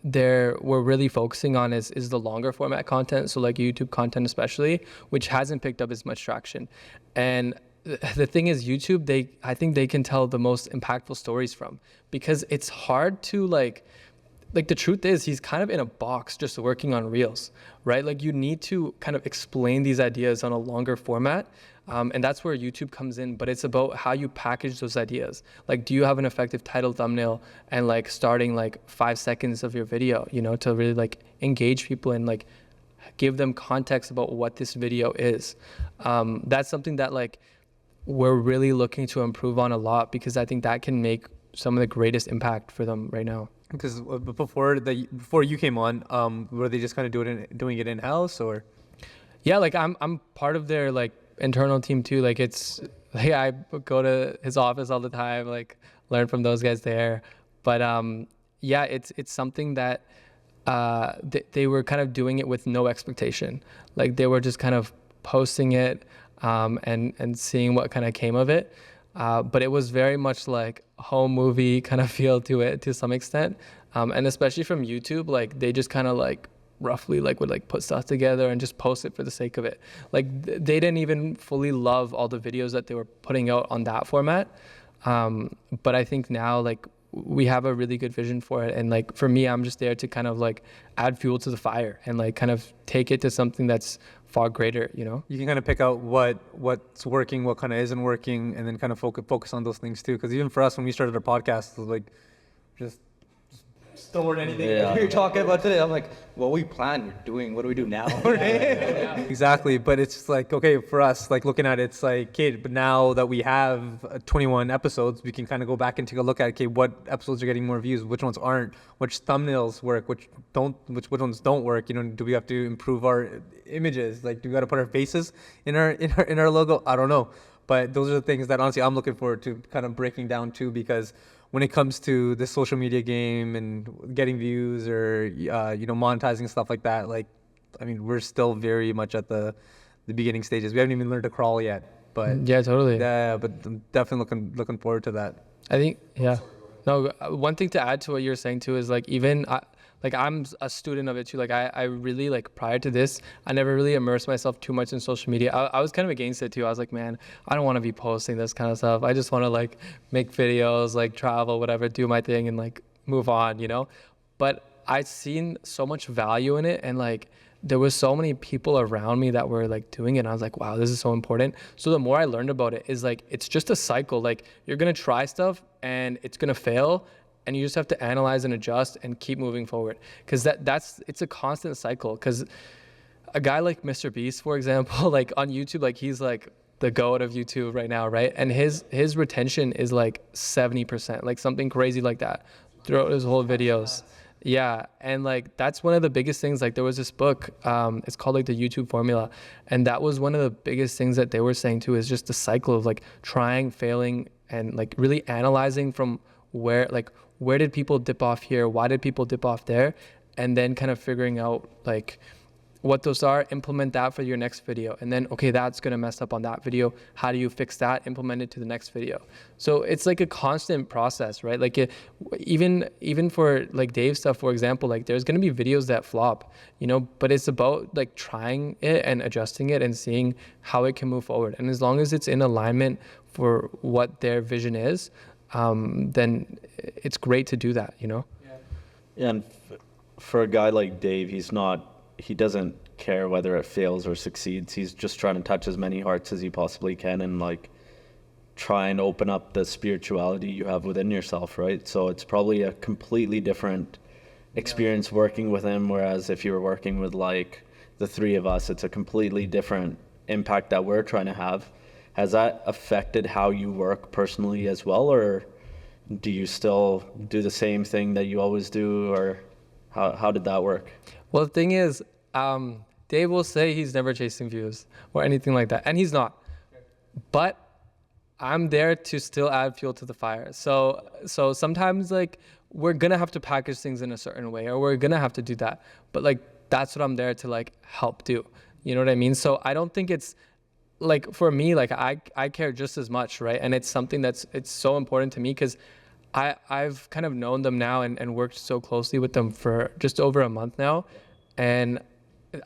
we're really focusing on is the longer format content. So like YouTube content especially, which hasn't picked up as much traction. And the thing is, YouTube, I think they can tell the most impactful stories from, because it's hard to like the truth is he's kind of in a box just working on reels, right? Like you need to kind of explain these ideas on a longer format. And that's where YouTube comes in, but it's about how you package those ideas. Like, do you have an effective title, thumbnail, and like starting like 5 seconds of your video, you know, to really like engage people and like give them context about what this video is. That's something that like we're really looking to improve on a lot, because I think that can make some of the greatest impact for them right now. Because before you came on, were they just kind of doing it in house, or? Yeah, like I'm part of their like internal team too. Like it's like I go to his office all the time, like learn from those guys there. But yeah, it's something that they were kind of doing it with no expectation. Like they were just kind of posting it and seeing what kind of came of it. But it was very much like home movie kind of feel to it to some extent. And especially from YouTube, like they just kind of like roughly like would like put stuff together and just post it for the sake of it. Like they didn't even fully love all the videos that they were putting out on that format. But I think now like we have a really good vision for it. And like for me, I'm just there to kind of like add fuel to the fire and like kind of take it to something that's far greater, you know? You can kind of pick out what's working, what kind of isn't working, and then kind of focus on those things too. Because even for us, when we started our podcast, it was like just stored anything. Yeah. We were talking about today. I'm like, what we plan, we're doing. What do we do now? Exactly, but it's like, okay, for us, like looking at it, it's like, okay, but now that we have 21 episodes, we can kind of go back and take a look at, okay, what episodes are getting more views, which ones aren't, which thumbnails work, which ones don't work. You know, do we have to improve our images? Like, do we got to put our faces in our logo? I don't know, but those are the things that honestly I'm looking forward to kind of breaking down too, because when it comes to the social media game and getting views or monetizing stuff like that, like, I mean, we're still very much at the beginning stages. We haven't even learned to crawl yet, but yeah, totally. Yeah, but I'm definitely looking forward to that. I think, yeah. No, one thing to add to what you're saying too is like even like I'm a student of it too. Like I really like prior to this, I never really immersed myself too much in social media. I was kind of against it too. I was like, man, I don't want to be posting this kind of stuff. I just want to like make videos, like travel, whatever, do my thing and like move on, you know? But I'd seen so much value in it, and like there was so many people around me that were like doing it, and I was like, wow, this is so important. So the more I learned about it is like it's just a cycle. Like you're gonna try stuff and it's gonna fail, and you just have to analyze and adjust and keep moving forward, because it's a constant cycle. Because a guy like Mr. Beast, for example, like on YouTube, like he's like the goat of YouTube right now, right? And his retention is like 70%, like something crazy like that throughout his whole videos. Yeah, and like that's one of the biggest things. Like there was this book, it's called like the YouTube Formula, and that was one of the biggest things that they were saying too, is just the cycle of like trying, failing, and like really analyzing from where did people dip off here, why did people dip off there, and then kind of figuring out like what those are, implement that for your next video. And then, okay, that's going to mess up on that video. How do you fix that? Implement it to the next video. So it's like a constant process, right? Like even for like Dave's stuff, for example, like there's going to be videos that flop, you know, but it's about like trying it and adjusting it and seeing how it can move forward. And as long as it's in alignment for what their vision is, then it's great to do that, you know? Yeah, and for a guy like Dave, he doesn't care whether it fails or succeeds. He's just trying to touch as many hearts as he possibly can and like try and open up the spirituality you have within yourself, right? So it's probably a completely different experience working with him, whereas if you were working with like the three of us, it's a completely different impact that we're trying to have. Has that affected how you work personally as well, or do you still do the same thing that you always do, or how did that work? Well, the thing is, Dave will say he's never chasing views or anything like that, and he's not. But I'm there to still add fuel to the fire. So sometimes like we're gonna have to package things in a certain way, or we're gonna have to do that. But like that's what I'm there to like help do. You know what I mean? So I don't think it's like, for me, like I care just as much, right? And it's something it's so important to me because I've kind of known them now and worked so closely with them for just over a month now. And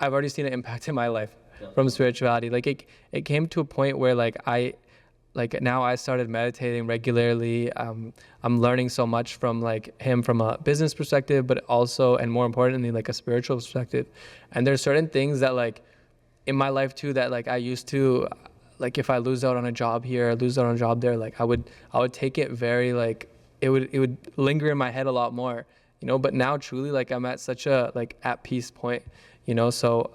I've already seen an impact in my life from spirituality. Like it came to a point where now I started meditating regularly. I'm learning so much from like him from a business perspective, but also, and more importantly, like a spiritual perspective. And there's certain things that like in my life too, that like I used to, like if I lose out on a job here, lose out on a job there, like I would take it very like, it would linger in my head a lot more, you know, but now truly like I'm at such a like at peace point, you know? So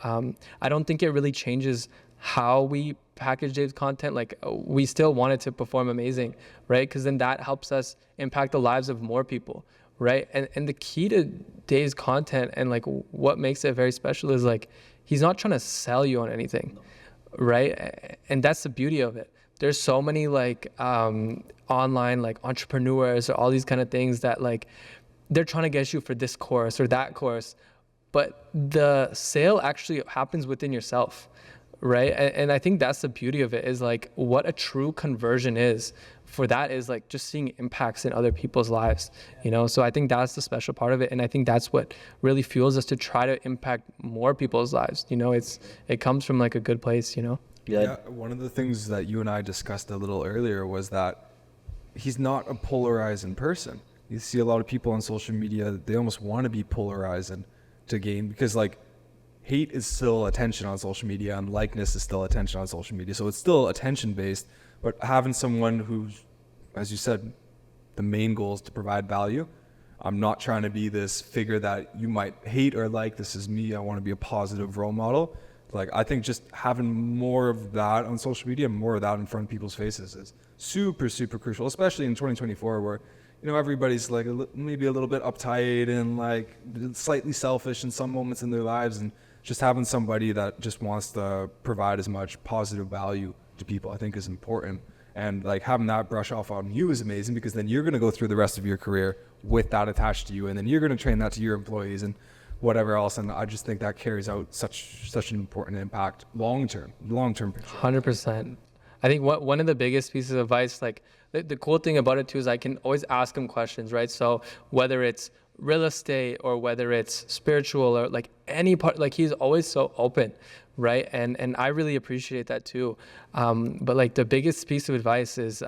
I don't think it really changes how we package Dave's content. Like we still want it to perform amazing, right? Because then that helps us impact the lives of more people, right? And the key to Dave's content and like what makes it very special is like, he's not trying to sell you on anything, right? And that's the beauty of it. There's so many like online like entrepreneurs or all these kind of things that like they're trying to get you for this course or that course, but the sale actually happens within yourself, right? And I think that's the beauty of it, is like what a true conversion is for that is like just seeing impacts in other people's lives, you know? So I think that's the special part of it. And I think that's what really fuels us to try to impact more people's lives. You know, it comes from like a good place, you know? Yeah. One of the things that you and I discussed a little earlier was that he's not a polarizing person. You see a lot of people on social media, they almost want to be polarizing to gain, because like hate is still attention on social media and likeness is still attention on social media. So it's still attention based, but having someone who's, as you said, the main goal is to provide value. I'm not trying to be this figure that you might hate or like. This is me. I want to be a positive role model. Like, I think just having more of that on social media, more of that in front of people's faces is super, super crucial, especially in 2024 where, you know, everybody's like maybe a little bit uptight and like slightly selfish in some moments in their lives, and just having somebody that just wants to provide as much positive value to people, I think is important. And like having that brush off on you is amazing, because then you're going to go through the rest of your career with that attached to you, and then you're going to train that to your employees and whatever else. And I just think that carries out such an important impact long term picture. 100%. I think one of the biggest pieces of advice, like the cool thing about it too, is I can always ask him questions, right? So whether it's real estate or whether it's spiritual or like any part, like he's always so open, right? And I really appreciate that too. But like the biggest piece of advice is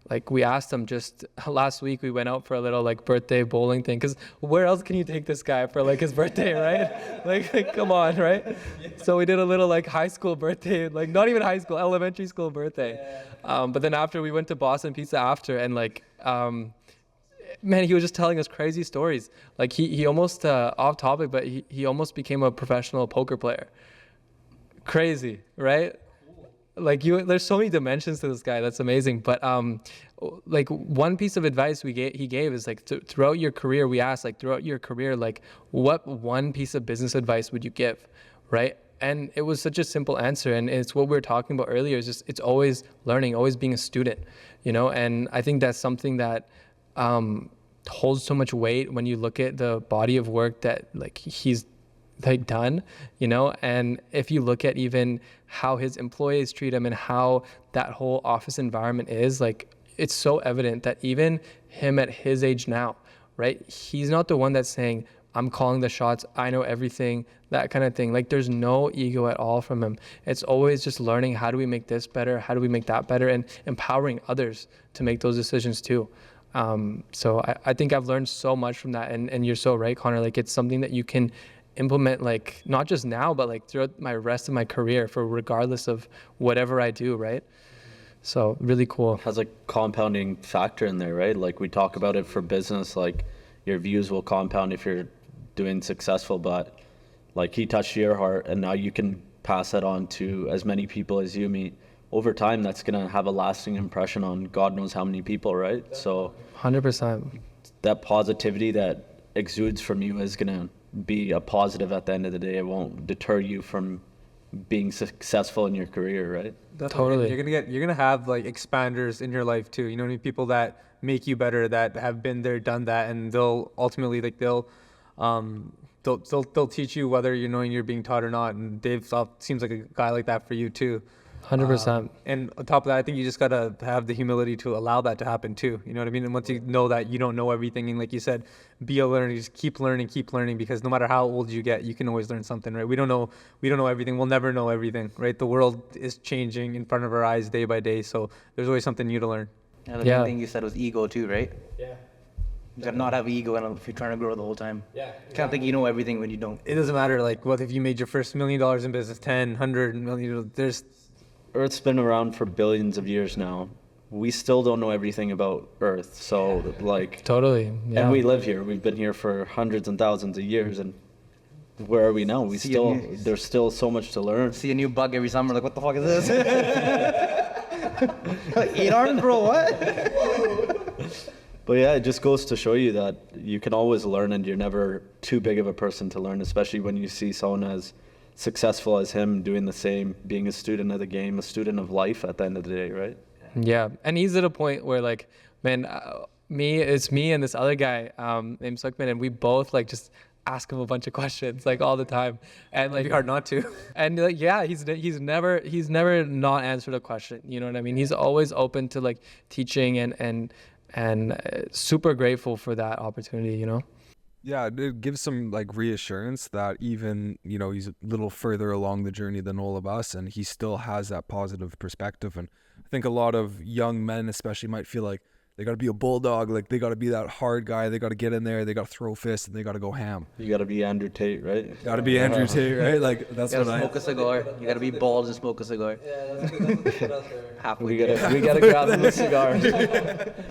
like we asked him just last week, we went out for a little like birthday bowling thing, because where else can you take this guy for like his birthday, right? like come on, right? Yeah. So we did a little like high school birthday, like not even high school, elementary school birthday. Yeah. But then after we went to Boston Pizza after, and like man, he was just telling us crazy stories. Like he almost off topic, but he almost became a professional poker player. Crazy, right? Like there's so many dimensions to this guy. That's amazing. But like one piece of advice he gave is like throughout your career, we asked like throughout your career, like what one piece of business advice would you give, right? And it was such a simple answer, and it's what we were talking about earlier. Is just it's always learning, always being a student, you know. And I think that's something that holds so much weight when you look at the body of work that like he's like done, you know. And if you look at even how his employees treat him and how that whole office environment is, like, it's so evident that even him at his age now, right, he's not the one that's saying, I'm calling the shots, I know everything, that kind of thing. Like, there's no ego at all from him. It's always just learning, how do we make this better, how do we make that better, and empowering others to make those decisions too. So I think I've learned so much from that, and you're so right, Connor. Like, it's something that you can implement, like, not just now, but like throughout my rest of my career, for regardless of whatever I do, right? So really cool. Has a compounding factor in there, right? Like, we talk about it for business, like your views will compound if you're doing successful, but like, he touched your heart, and now you can pass that on to as many people as you meet. Over time, that's going to have a lasting impression on God knows how many people, right? So 100%. that positivity that exudes from you is going to be a positive at the end of the day. It won't deter you from being successful in your career, right? Totally. You're gonna have like expanders in your life too. You know what I mean? People that make you better, that have been there, done that, and they'll ultimately they'll teach you whether you're knowing you're being taught or not. And Dave seems like a guy like that for you too. 100%. And on top of that, I think you just gotta have the humility to allow that to happen too. You know what I mean? And once you know that you don't know everything, and like you said, be a learner, just keep learning, because no matter how old you get, you can always learn something, right? We don't know everything. We'll never know everything, right? The world is changing in front of our eyes day by day, so there's always something new to learn. And the main thing you said was ego too, right? Yeah. You gotta not have ego, and if you're trying to grow the whole time. Yeah. You can't think you know everything when you don't. It doesn't matter, like, what if you made your first $1 million in business, 10, 100 million, there's... Earth's been around for billions of years now. We still don't know everything about Earth. So, like... Totally. Yeah. And we live here. We've been here for hundreds and thousands of years, and where are we now? There's still so much to learn. See a new bug every summer, like, what the fuck is this? Like, 8 arms, bro, what? But yeah, it just goes to show you that you can always learn, and you're never too big of a person to learn, especially when you see someone as successful as him doing the same, being a student of the game, a student of life at the end of the day, right? Yeah. And he's at a point where, like, man, it's me and this other guy named Suckman, and we both like just ask him a bunch of questions like all the time, and like, It'd be hard not to. and like, yeah, he's never not answered a question, you know what I mean? He's always open to like teaching, and super grateful for that opportunity, you know? Yeah, it gives some like reassurance that even, you know, he's a little further along the journey than all of us, and he still has that positive perspective. And I think a lot of young men especially might feel like they got to be a bulldog, like they got to be that hard guy, they got to get in there, they got to throw fists, and they got to go ham. You got to be Andrew Tate, right? Got to be Andrew Tate, right? Like, that's You what gotta smoke a cigar. You gotta be bald and smoke a cigar. Yeah, that's what else there. Halfway We there. gotta grab him a cigar.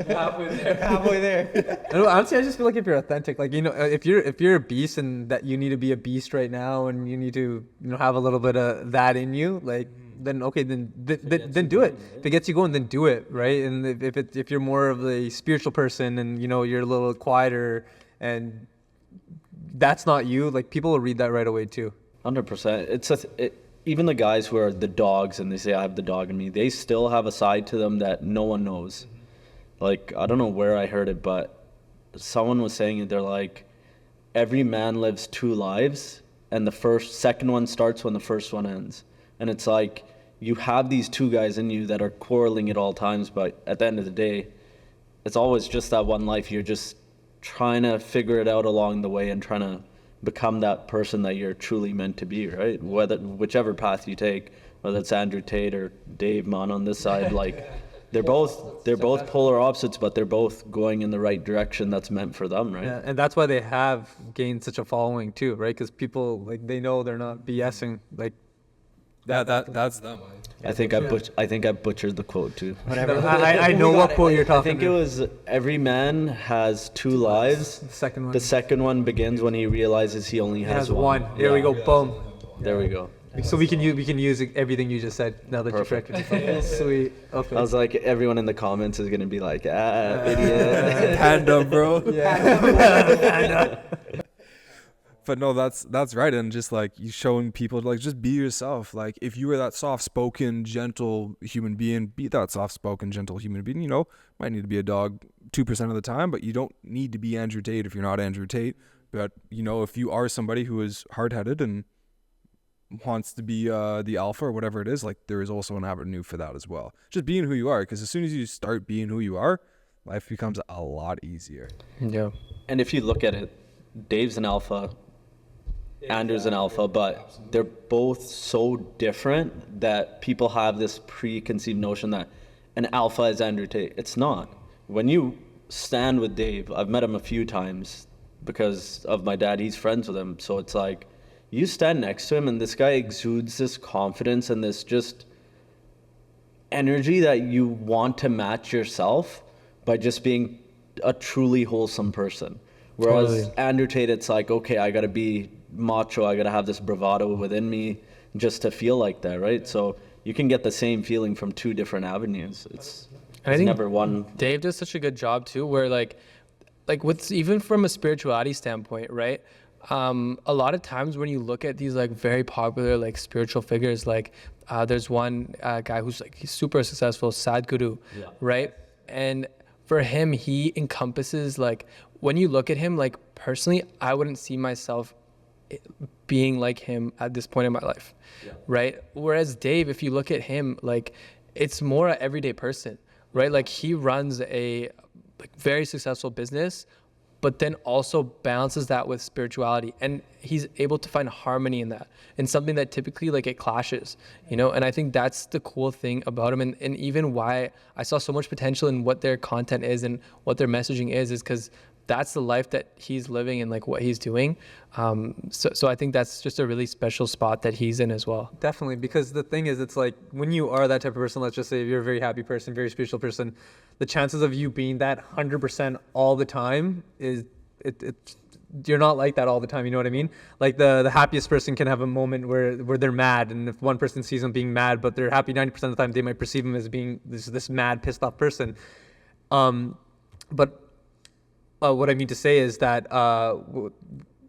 Halfway there. No, honestly, I just feel like if you're authentic, like, you know, if you're a beast, and that you need to be a beast right now, and you need to, you know, have a little bit of that in you, like, then okay, then do it. If it gets you going, then do it, right? And if you're more of a spiritual person, and you know, you're a little quieter, and that's not you, like, people will read that right away too. 100%. Even the guys who are the dogs and they say, I have the dog in me, they still have a side to them that no one knows. Like, I don't know where I heard it, but someone was saying it. They're like, every man lives 2 lives, and the second one starts when the first one ends. And it's like, you have these 2 guys in you that are quarreling at all times, but at the end of the day, it's always just that one life. You're just trying to figure it out along the way and trying to become that person that you're truly meant to be, right? Whichever path you take, whether it's Andrew Tate or Dave Mann on this side, like, they're both polar opposites, but they're both going in the right direction that's meant for them, right? Yeah, and that's why they have gained such a following too, right? Because people, like, they know they're not BSing, like. That's them. I think I butchered the quote too. Whatever. I know what quote you're I talking think it was, every man has 2 lives. The second one. The second one begins when he realizes he only has one. There we go. Boom. There we go. So we can use everything you just said now that Perfect. you corrected me. Sweet. Okay. I was like, everyone in the comments is gonna be like, idiot. Panda, bro. Yeah. But no, that's right. And just like, you showing people to, like, just be yourself. Like, if you were that soft-spoken, gentle human being, be that soft-spoken, gentle human being. You know, might need to be a dog 2% of the time, but you don't need to be Andrew Tate if you're not Andrew Tate. But, you know, if you are somebody who is hard-headed and wants to be the alpha or whatever it is, like, there is also an avenue for that as well. Just being who you are, because as soon as you start being who you are, life becomes a lot easier. Yeah. And if you look at it, Dave's an alpha, Andrew's an alpha, but they're both so different that people have this preconceived notion that an alpha is Andrew Tate. It's not. When you stand with Dave, I've met him a few times because of my dad, he's friends with him. So it's like, you stand next to him and this guy exudes this confidence and this just energy that you want to match yourself by just being a truly wholesome person. Whereas Totally. Andrew Tate, it's like, okay, I gotta be macho, I gotta have this bravado within me just to feel like that, right? So you can get the same feeling from two different avenues. It's I think never one. Dave does such a good job too, where like with even from a spirituality standpoint, right? A lot of times when you look at these like very popular like spiritual figures, like there's one guy who's like he's super successful, Sadhguru, Yeah. right? And for him, he encompasses like when you look at him, like personally, I wouldn't see myself being like him at this point in my life, right? Whereas Dave, if you look at him, like it's more an everyday person, right? Like he runs a like very successful business, but then also balances that with spirituality, and he's able to find harmony in that, and something that typically like it clashes, you know. And I think that's the cool thing about him, and even why I saw so much potential in what their content is and what their messaging is because that's the life that he's living and like what he's doing. So I think that's just a really special spot that he's in as well. Definitely, because the thing is, it's like when you are that type of person, let's just say if you're a very happy person, very spiritual person, the chances of you being that 100% all the time is you're not like that all the time. You know what I mean? Like the happiest person can have a moment where they're mad, and if one person sees them being mad, but they're happy 90% of the time, they might perceive them as being this mad, pissed off person. But what I mean to say is that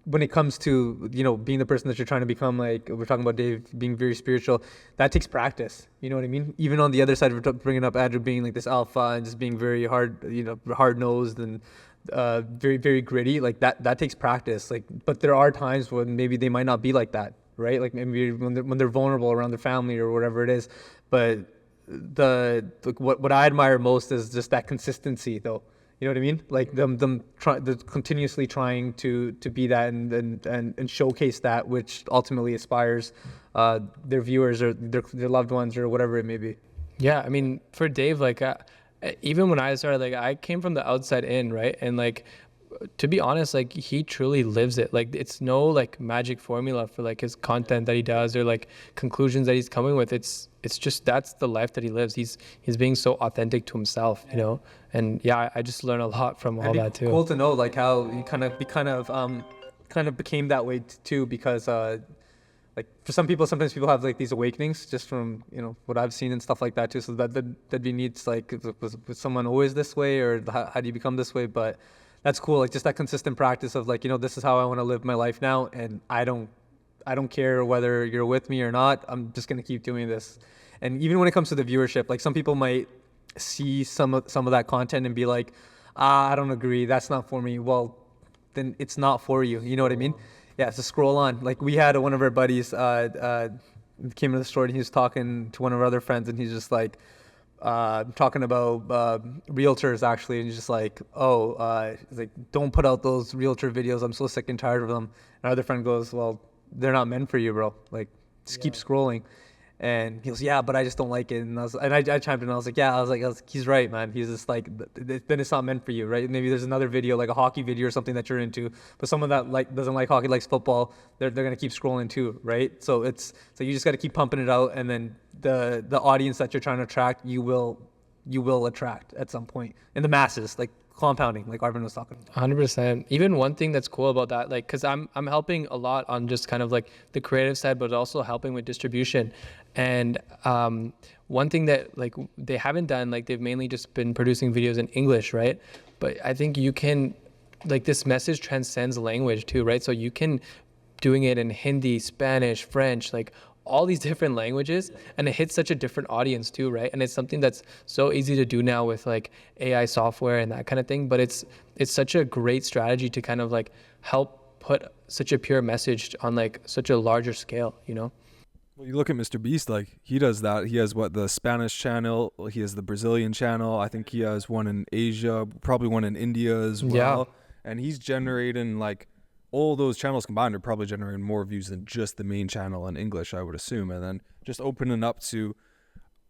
when it comes to, you know, being the person that you're trying to become, like we're talking about Dave being very spiritual, that takes practice. You know what I mean? Even on the other side, we're bringing up Andrew being like this alpha and just being very hard, you know, hard-nosed and very, very gritty. Like that takes practice. Like, but there are times when maybe they might not be like that, right? Like maybe when they're vulnerable around their family or whatever it is. But what I admire most is just that consistency, though. You know what I mean? Like them continuously trying to be that and showcase that, which ultimately inspires their viewers or their loved ones or whatever it may be. Yeah, I mean, for Dave, like even when I started, like I came from the outside in, right? And like to be honest, like he truly lives it. Like it's no like magic formula for like his content that he does or like conclusions that he's coming with. It's just that's the life that he lives. He's being so authentic to himself, you know. And yeah, I just learn a lot from all that too. Cool to know like how you kind of became that way too, because like for some people, sometimes people have like these awakenings just from, you know, what I've seen and stuff like that too. So that'd be neat. Like was someone always this way, or how do you become this way? But that's cool. Like just that consistent practice of like, you know, this is how I want to live my life now, and I don't care whether you're with me or not. I'm just gonna keep doing this. And even when it comes to the viewership, like some people might see some of that content and be like, I don't agree. That's not for me. Well, then it's not for you. You know what I mean? Yeah. So scroll on. Like we had one of our buddies came to the store and he was talking to one of our other friends, and he's just like talking about realtors actually, and he's just like, he's like, don't put out those realtor videos. I'm so sick and tired of them. And our other friend goes, well, they're not meant for you, bro. Like just keep scrolling. And he goes, yeah, but I just don't like it. And I chimed in. I was like, he's right, man. He's just like, then it's not meant for you, right? Maybe there's another video, like a hockey video or something that you're into, but someone that like doesn't like hockey, likes football, they're gonna keep scrolling too, right? So you just got to keep pumping it out, and then the audience that you're trying to attract, you will attract at some point in the masses, like compounding, like Arvin was talking about. 100%. Even one thing that's cool about that, like, cause I'm helping a lot on just kind of like the creative side, but also helping with distribution. And one thing that like they haven't done, like they've mainly just been producing videos in English, right? But I think you can, like this message transcends language too, right? So you can doing it in Hindi, Spanish, French, like all these different languages, and it hits such a different audience too, right? And it's something that's so easy to do now with like AI software and that kind of thing, but it's such a great strategy to kind of like help put such a pure message on like such a larger scale, you know? Well, you look at Mr. Beast, like he does that. He has the Spanish channel, he has the Brazilian channel. I think he has one in Asia, probably one in India as well. And he's generating like all those channels combined are probably generating more views than just the main channel in English, I would assume. And then just opening up to,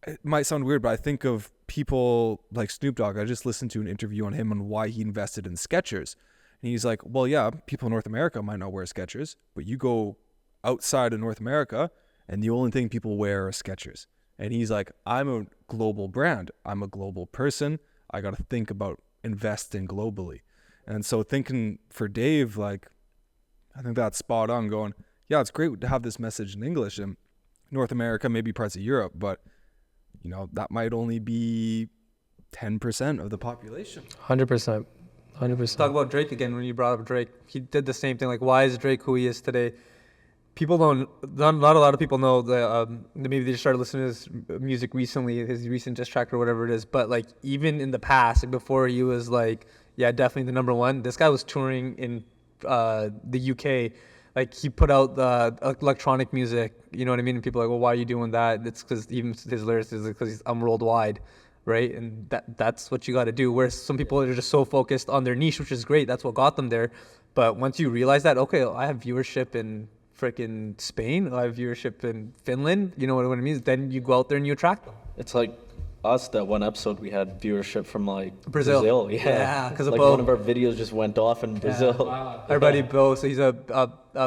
it might sound weird, but I think of people like Snoop Dogg. I just listened to an interview on him on why he invested in Skechers. And he's like, well, yeah, people in North America might not wear Skechers, but you go outside of North America and the only thing people wear are Skechers. And he's like, I'm a global brand. I'm a global person. I got to think about investing globally. And so thinking for Dave, like, I think that's spot on, going, yeah, it's great to have this message in English in North America, maybe parts of Europe, but, you know, that might only be 10% of the population. 100%. 100%. Talk about Drake again. When you brought up Drake, he did the same thing. Like, why is Drake who he is today? People not a lot of people know that maybe they just started listening to his music recently, his recent diss track or whatever it is. But like even in the past, like before he was like, yeah, definitely the number one. This guy was touring in the UK. Like he put out the electronic music. You know what I mean? And people are like, well, why are you doing that? It's because even his lyrics is because I'm worldwide, right? And that's what you got to do. Whereas some people are just so focused on their niche, which is great. That's what got them there. But once you realize that, okay, I have viewership in freaking Spain, I have viewership in Finland, you know what it means, then you go out there and you attract them. It's like us, that one episode we had viewership from like Brazil. Yeah, because like of Bo. one of our videos just went off in Brazil. Wow. Our buddy Bo, so he's a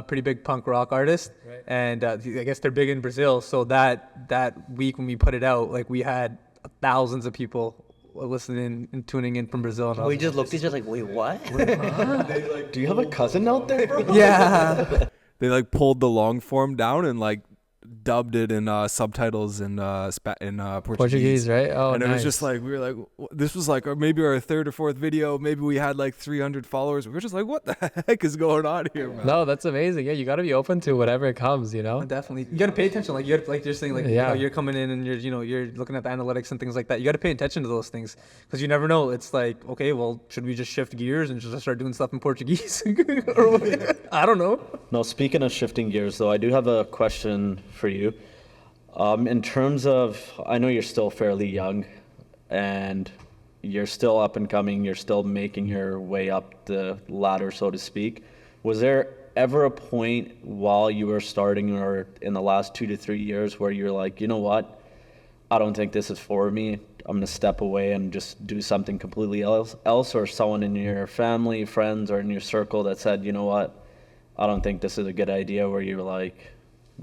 pretty big punk rock artist, Right. and I guess they're big in Brazil. So that week when we put it out, like we had thousands of people listening and tuning in from Brazil. And I was We just looked at each other like, wait, what? Do you have a cousin out there, bro? yeah. They like pulled the long form down and like dubbed it in subtitles in Portuguese, right? Oh, and it was nice. just like, we were like, this was like maybe our third or fourth video. Maybe we had like 300 followers. We were just like, what the heck is going on here, man? No, that's amazing. Yeah, you got to be open to whatever comes, you know? Definitely, you got to pay attention. Like you got, like you're saying, like Yeah. how you're coming in and you're looking at the analytics and things like that. You got to pay attention to those things because you never know. It's like, okay, well, should we just shift gears and just start doing stuff in Portuguese? Or what? I don't know. No, speaking of shifting gears, though, I do have a question for you. In terms of, I know you're still fairly young, and you're still up and coming. You're still making your way up the ladder, so to speak. Was there ever a point while you were starting, or in the last 2 to 3 years, where you're like, you know what? I don't think this is for me. I'm gonna step away and just do something completely else, or someone in your family, friends, or in your circle that said, you know what? I don't think this is a good idea, where you're like,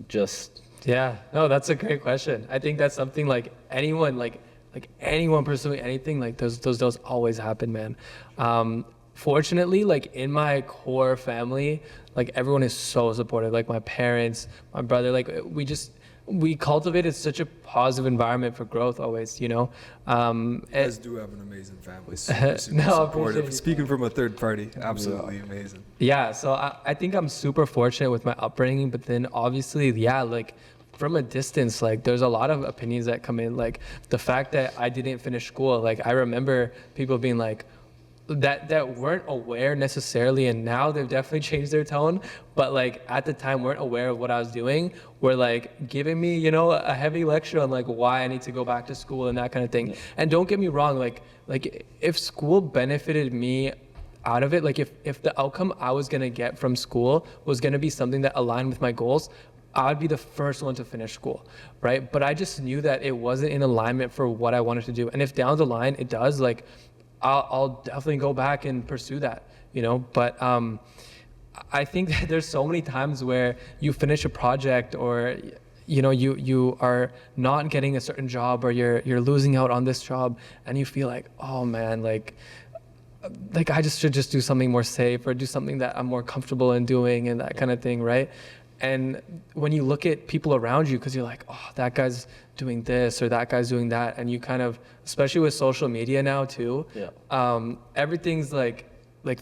just... Yeah, no, that's a great question. I think that's something like anyone pursuing anything, like those always happen, man. Fortunately, like in my core family, like everyone is so supportive. Like my parents, my brother, like we cultivated such a positive environment for growth always, you know? You guys do have an amazing family. Super, super No, I appreciate supportive. it. Speaking from a third party, absolutely amazing. Yeah, so I think I'm super fortunate with my upbringing, but then obviously, yeah, like from a distance, like there's a lot of opinions that come in, like the fact that I didn't finish school. Like I remember people being like, that weren't aware necessarily, and now they've definitely changed their tone, but like at the time weren't aware of what I was doing, were like giving me, you know, a heavy lecture on like why I need to go back to school and that kind of thing. Yeah. And don't get me wrong, like if school benefited me out of it, like if the outcome I was gonna get from school was gonna be something that aligned with my goals, I'd be the first one to finish school, right? But I just knew that it wasn't in alignment for what I wanted to do. And if down the line it does, like I'll definitely go back and pursue that, you know? But I think that there's so many times where you finish a project, or you know, you are not getting a certain job, or you're losing out on this job, and you feel like, oh man, like I just should just do something more safe, or do something that I'm more comfortable in doing, and that kind of thing, right? And when you look at people around you, because you're like, oh, that guy's doing this or that guy's doing that, and you kind of, especially with social media now too, everything's like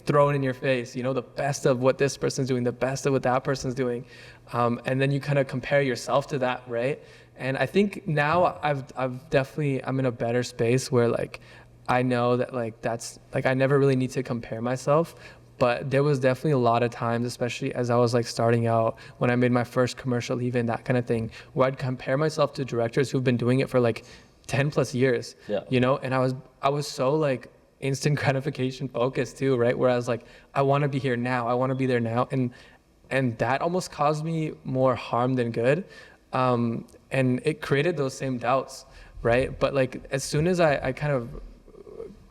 thrown in your face, you know, the best of what this person's doing, the best of what that person's doing, and then you kind of compare yourself to that, right? And I think now I'm in a better space where like I know that like that's like I never really need to compare myself. But there was definitely a lot of times, especially as I was like starting out, when I made my first commercial, even that kind of thing, where I'd compare myself to directors who've been doing it for like 10 plus years, Yeah. you know, and I was so like instant gratification focused too, right? Where I was like, I want to be here now. I want to be there now. And that almost caused me more harm than good. And it created those same doubts, right? But like, as soon as I kind of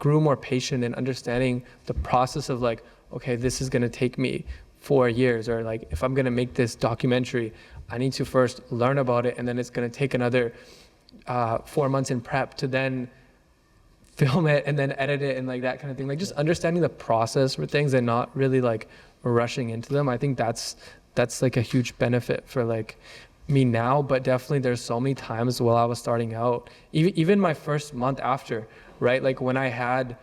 grew more patient in understanding the process of like, okay, this is going to take me 4 years, or like, if I'm going to make this documentary, I need to first learn about it. And then it's going to take another 4 months in prep to then film it and then edit it and like that kind of thing. Like just understanding the process for things and not really like rushing into them. I think that's like a huge benefit for like me now, but definitely there's so many times while I was starting out, even my first month after, right? Like when I had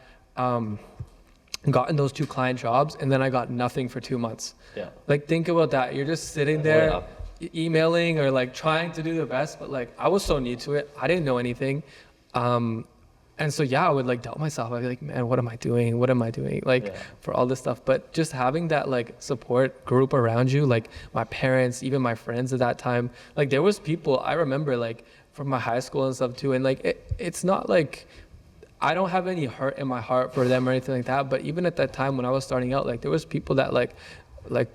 gotten those 2 client jobs and then I got nothing for 2 months. Yeah. Like think about that. You're just sitting there Yeah. emailing or like trying to do the best, but like I was so new to it. I didn't know anything. And so, yeah, I would like doubt myself. I'd be like, man, what am I doing? What am I doing? Like for all this stuff. But just having that like support group around you, like my parents, even my friends at that time, like there was people I remember like from my high school and stuff too. And like, it's not like, I don't have any hurt in my heart for them or anything like that. But even at that time when I was starting out, like there was people that like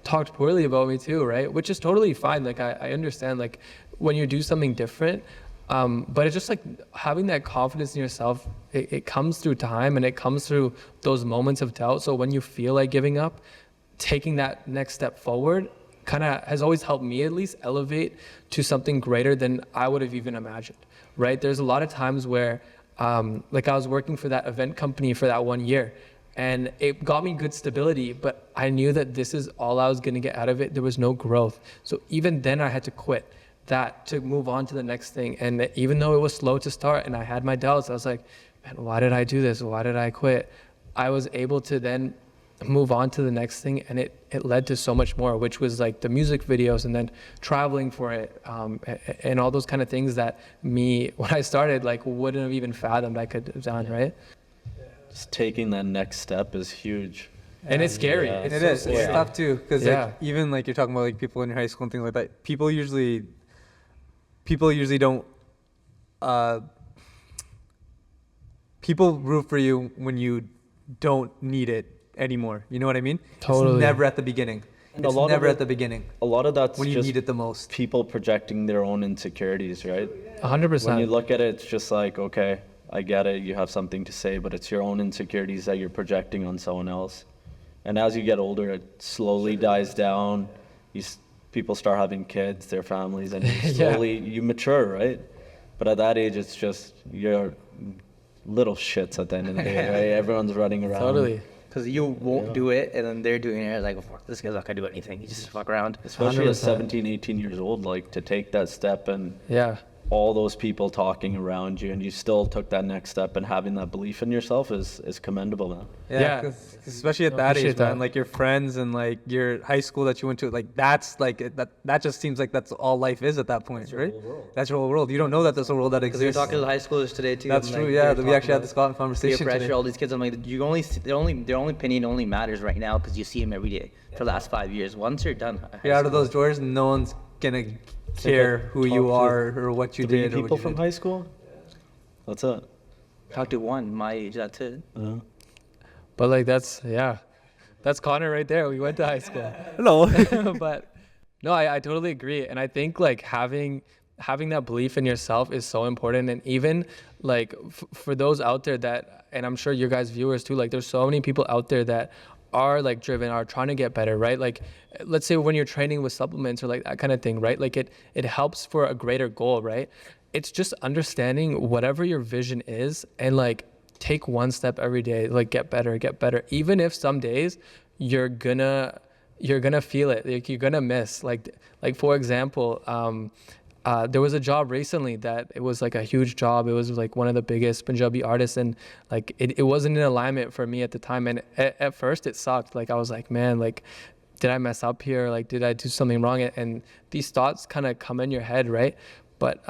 talked poorly about me too, right? Which is totally fine. Like I understand like when you do something different, but it's just like having that confidence in yourself, it comes through time and it comes through those moments of doubt. So when you feel like giving up, taking that next step forward kind of has always helped me at least elevate to something greater than I would have even imagined, right? There's a lot of times where like I was working for that event company for that 1 year and it got me good stability, but I knew that this is all I was going to get out of it. There was no growth. So even then I had to quit that to move on to the next thing. And even though it was slow to start and I had my doubts, I was like, man, why did I do this? Why did I quit? I was able to then move on to the next thing, and it led to so much more, which was like the music videos and then traveling for it, and all those kind of things that me, when I started, like wouldn't have even fathomed I could have done, right? Just taking that next step is huge. And it's scary. Yeah. It's It so is. scary. It's tough too, because Yeah. like, even like you're talking about like people in your high school and things like that. People usually don't. People root for you when you don't need it anymore. You know what I mean? Totally. It's never at the beginning. And a It's lot of never it- at the beginning A lot of that's when you just need it the most. people projecting their own insecurities, right? 100%. When you look at it, it's just like, okay, I get it, you have something to say, but it's your own insecurities that you're projecting on someone else. And as you get older, it slowly dies down. People start having kids, their families, and you Yeah. slowly you mature, right? But at that age, it's just you're little shits at the end of the day, right? Everyone's running around. Totally. Because you won't Yeah. do it, and then they're doing it. Like, oh, fuck, this guy's not gonna do anything. You just fuck around. Especially at 100%. 17, 18 years old, like to take that step and Yeah. all those people talking around you, and you still took that next step, and having that belief in yourself is commendable, man. Yeah. 'Cause especially at I that age, appreciate man. that. Like your friends and like your high school that you went to, like that's like that just seems like that's all life is at that point, right? That's your whole world. You don't know that there's a world that Because we were exists. talking to high schoolers today too. That's and, true. like, Yeah, they were we actually talking had this about conversation peer pressure. today. All these kids. I'm like, their only opinion only matters right now because you see them every day for the last 5 years. Once you're done, high You're out of school, those doors, no one's gonna care who talk you to are or what you 3 did. or people what you from did. high school? That's it. talk to one my age. That's it. But like that's Connor right there. We went to high school. Hello. But no, I totally agree. And I think like having that belief in yourself is so important. And even like for those out there that, and I'm sure your guys viewers too, like there's so many people out there that are like driven, are trying to get better, right? Like let's say when you're training with supplements or like that kind of thing, right? Like it helps for a greater goal, right? It's just understanding whatever your vision is and like take one step every day, like get better, even if some days you're gonna feel it, like you're gonna miss, like for example, there was a job recently that it was like a huge job. It was like one of the biggest Punjabi artists, and like it wasn't in alignment for me at the time. And at first it sucked. Like I was like, man, like did I mess up here? Like did I do something wrong? And these thoughts kind of come in your head, right? But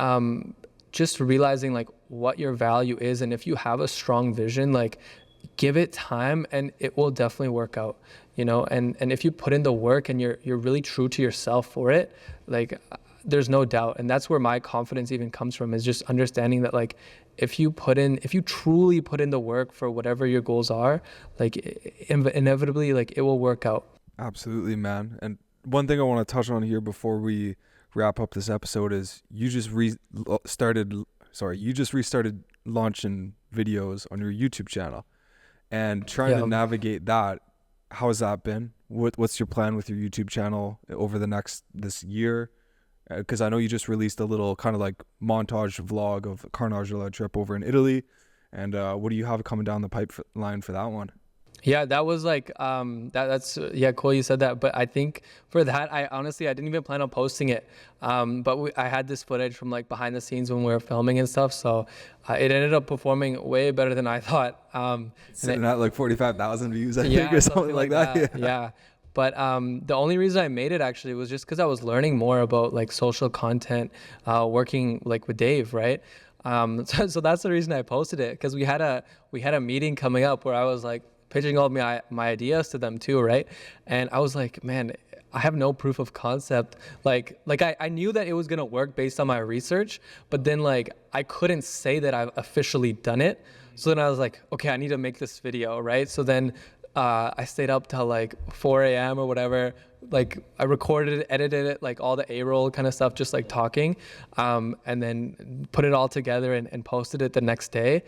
just realizing like what your value is, and if you have a strong vision, like give it time and it will definitely work out. you know, and if you put in the work and you're really true to yourself for it, like there's no doubt. And that's where my confidence even comes from, is just understanding that like if you truly put in the work for whatever your goals are, like inevitably like it will work out. Absolutely, man. And one thing I want to touch on here before we wrap up this episode is you just restarted launching videos on your YouTube channel and trying to navigate that. How has that been? What's your plan with your YouTube channel over this year? Because I know you just released a little kind of like montage vlog of Karan Aujla trip over in Italy, and what do you have coming down the pipeline for that one? Yeah, that was like that's cool you said that. But I think for that, I didn't even plan on posting it. But I had this footage from like behind the scenes when we were filming and stuff. So it ended up performing way better than I thought. Sitting at like 45,000 views, I think, or something like that. Yeah. But the only reason I made it actually was just because I was learning more about like social content, working like with Dave, right? So that's the reason I posted it, because we had a meeting coming up where I was like pitching all my ideas to them too, right? And I was like, man, I have no proof of concept. Like I knew that it was gonna work based on my research, but then like I couldn't say that I've officially done it. So then I was like, okay, I need to make this video, right? So then I stayed up till like 4 a.m. or whatever. Like I recorded it, edited it, like all the A-roll kind of stuff, just like talking, and then put it all together and posted it the next day.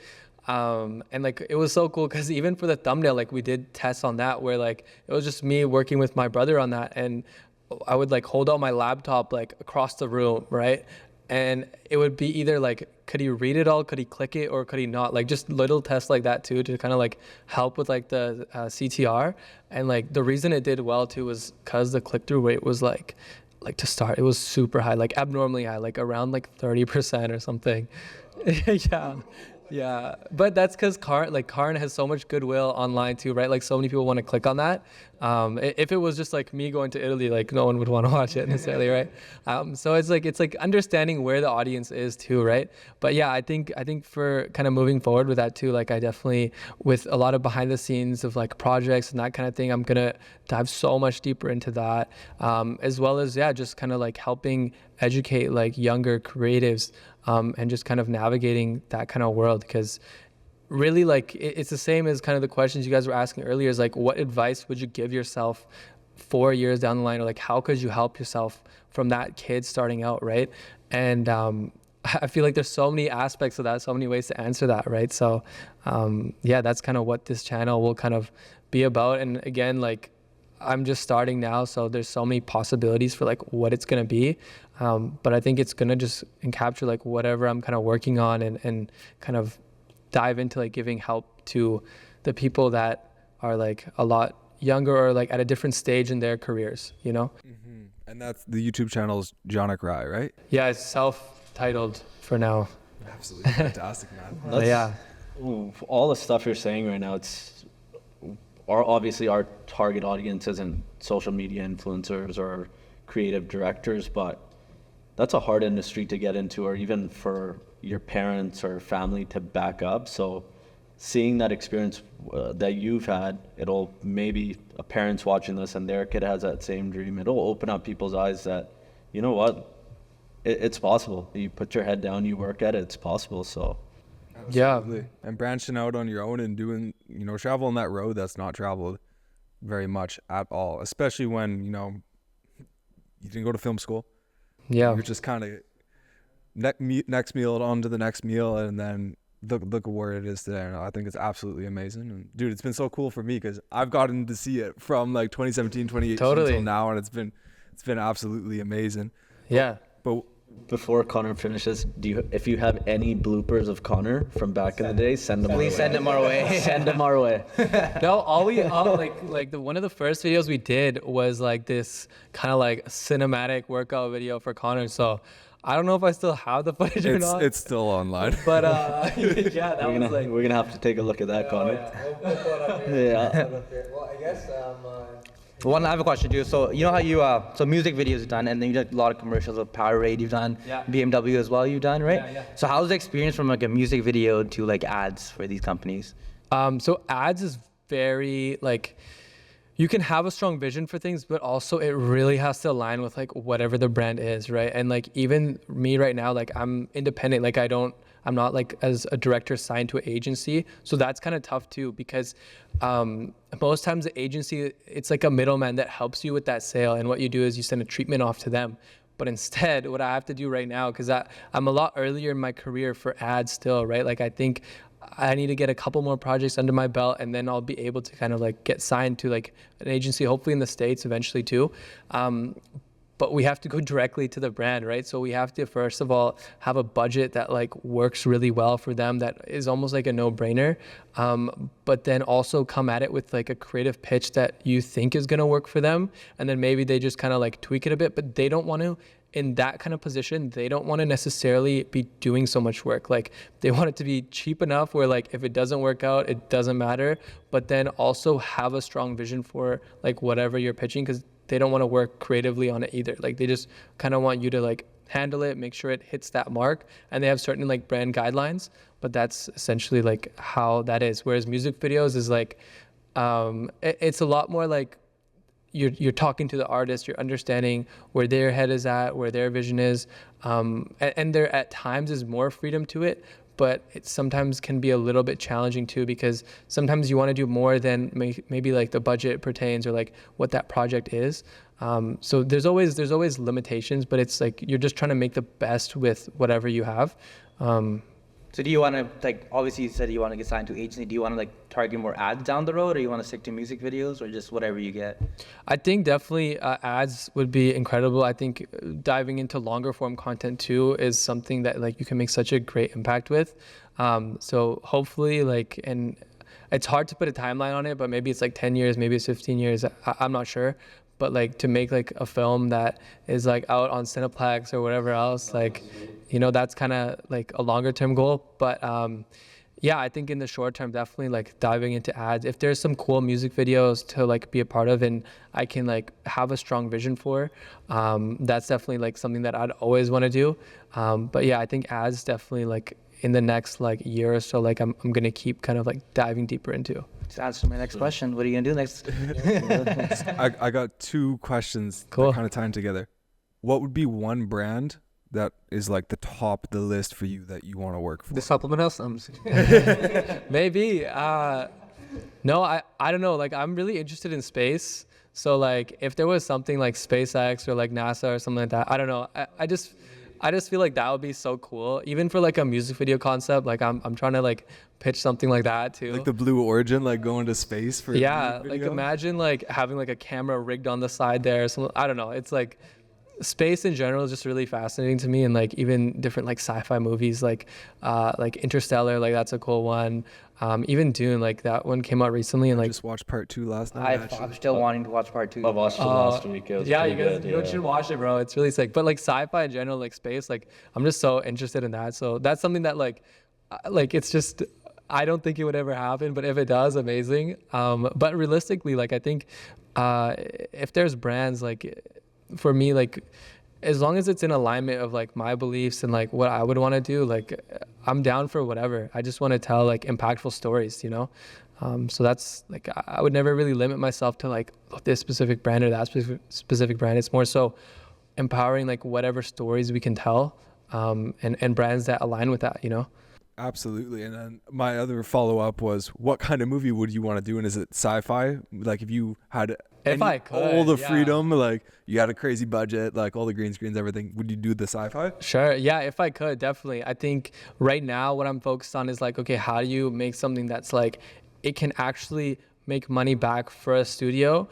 And like it was so cool because even for the thumbnail, like we did tests on that where like it was just me working with my brother on that, and I would like hold out my laptop like across the room, right? And it would be either like, could he read it all, could he click it, or could he not? Like just little tests like that too, to kind of like help with like the CTR. And like the reason it did well too was because the click-through rate was like to start, it was super high, like abnormally high, like around like 30% or something. Yeah, but that's because Karan has so much goodwill online too, right? Like so many people want to click on that. If it was just like me going to Italy, like no one would want to watch it necessarily, right? So it's like understanding where the audience is too, right? But yeah, I think for kind of moving forward with that too, like I definitely, with a lot of behind the scenes of like projects and that kind of thing, I'm gonna dive so much deeper into that, as well as just kind of like helping educate like younger creatives, and just kind of navigating that kind of world. Because really like it's the same as kind of the questions you guys were asking earlier, is like, what advice would you give yourself 4 years down the line, or like how could you help yourself from that kid starting out, right? And I feel like there's so many aspects of that, so many ways to answer that, right? So that's kind of what this channel will kind of be about. And again, like I'm just starting now, so there's so many possibilities for like what it's gonna be, but I think it's gonna just capture like whatever I'm kind of working on, and kind of dive into like giving help to the people that are like a lot younger or like at a different stage in their careers, you know? Mm-hmm. And that's the YouTube channel's Janik Rai, right? Yeah, it's self-titled for now. Absolutely fantastic, man. All the stuff you're saying right now, obviously our target audience isn't social media influencers or creative directors, but that's a hard industry to get into, or even for your parents or family to back up. So seeing that experience that you've had, it'll maybe a parent's watching this and their kid has that same dream. It'll open up people's eyes that, you know what, it's possible. You put your head down, you work at it, it's possible. So absolutely. And branching out on your own and doing, traveling that road that's not traveled very much at all, especially when, you didn't go to film school. Yeah. You're just kind of next meal on to the next meal, and then look where it is today. And I think it's absolutely amazing. And dude, it's been so cool for me because I've gotten to see it from like 2017, 2018 until now, and it's been absolutely amazing. Yeah. But before Connor finishes, if you have any bloopers of Connor from back in the day, send them our way. Please send them our way. Send them our way. No, one of the first videos we did was like this kind of like cinematic workout video for Connor. So I don't know if I still have the footage or not. It's still online. But that we're gonna have to take a look at that, Connor. Yeah. Well, I guess I have a question too. So you know how you so music videos you've done, and then you did a lot of commercials of Powerade you've done, BMW as well you've done, right? Yeah. So how's the experience from like a music video to like ads for these companies? So ads is very like you can have a strong vision for things, but also it really has to align with like whatever the brand is, right? And like even me right now, like I'm independent, like I'm not like as a director signed to an agency. So that's kind of tough too, because most times the agency, it's like a middleman that helps you with that sale. And what you do is you send a treatment off to them. But instead, what I have to do right now, because I'm a lot earlier in my career for ads still, right? Like I think I need to get a couple more projects under my belt, and then I'll be able to kind of like get signed to like an agency, hopefully in the States eventually too. But we have to go directly to the brand, right? So we have to first of all have a budget that like works really well for them, that is almost like a no-brainer. But then also come at it with like a creative pitch that you think is gonna work for them, and then maybe they just kind of like tweak it a bit, but they don't want to. In that kind of position, they don't want to necessarily be doing so much work. Like they want it to be cheap enough where like if it doesn't work out, it doesn't matter, but then also have a strong vision for like whatever you're pitching, because they don't want to work creatively on it either. Like they just kind of want you to like handle it, make sure it hits that mark, and they have certain like brand guidelines, but that's essentially like how that is. Whereas music videos is like, it's a lot more like, you're talking to the artist, you're understanding where their head is at, where their vision is, and there at times is more freedom to it, but it sometimes can be a little bit challenging too, because sometimes you want to do more than maybe like the budget pertains or like what that project is. So there's always limitations, but it's like you're just trying to make the best with whatever you have. So do you want to, like, obviously you said you want to get signed to agency. Do you want to like target more ads down the road, or you want to stick to music videos, or just whatever you get? I think definitely ads would be incredible. I think diving into longer form content too is something that like you can make such a great impact with. So hopefully like, and it's hard to put a timeline on it, but maybe it's like 10 years, maybe it's 15 years. I'm not sure. But like to make like a film that is like out on Cineplex or whatever else, like, you know, that's kind of like a longer term goal. But yeah, I think in the short term, definitely like diving into ads. If there's some cool music videos to like be a part of and I can like have a strong vision for, that's definitely like something that I'd always want to do. But yeah, I think ads definitely like in the next like year or so, like I'm gonna keep kind of like diving deeper into. Just answer my next question. What are you gonna do next? I got two questions Cool. that kind of tie together. What would be one brand that is like the top of the list for you that you want to work for? The supplement house. Maybe. No, I don't know. Like I'm really interested in space. So like if there was something like SpaceX or like NASA or something like that, I don't know. I just feel like that would be so cool. Even for like a music video concept, like I'm trying to like pitch something like that too. Like the Blue Origin, like going to space for yeah, a like video? imagine like having like a camera rigged on the side there. So I don't know. It's like space in general is just really fascinating to me, and like even different like sci-fi movies like Interstellar, like that's a cool one. Even Dune, like that one came out recently, and I like just watched part 2 last night. I'm still wanting to watch part 2. I watched it last week. It was yeah, pretty you guys good, you yeah. should watch it, bro. It's really sick. But like sci-fi in general, like space, like I'm just so interested in that. So that's something that like it's just, I don't think it would ever happen, but if it does, amazing. But realistically, like I think if there's brands, like for me, like as long as it's in alignment of like my beliefs and like what I would want to do, like I'm down for whatever. I just want to tell like impactful stories, you know? So that's like, I would never really limit myself to like this specific brand or that specific brand. It's more so empowering like whatever stories we can tell, and brands that align with that, you know? Absolutely. And then my other follow-up was, what kind of movie would you want to do? And is it sci-fi? Like if you had I could, all the yeah. freedom, like you had a crazy budget, like all the green screens, everything, would you do the sci-fi? Sure. Yeah, if I could, definitely. I think right now what I'm focused on is like, okay, how do you make something that's like, it can actually make money back for a studio?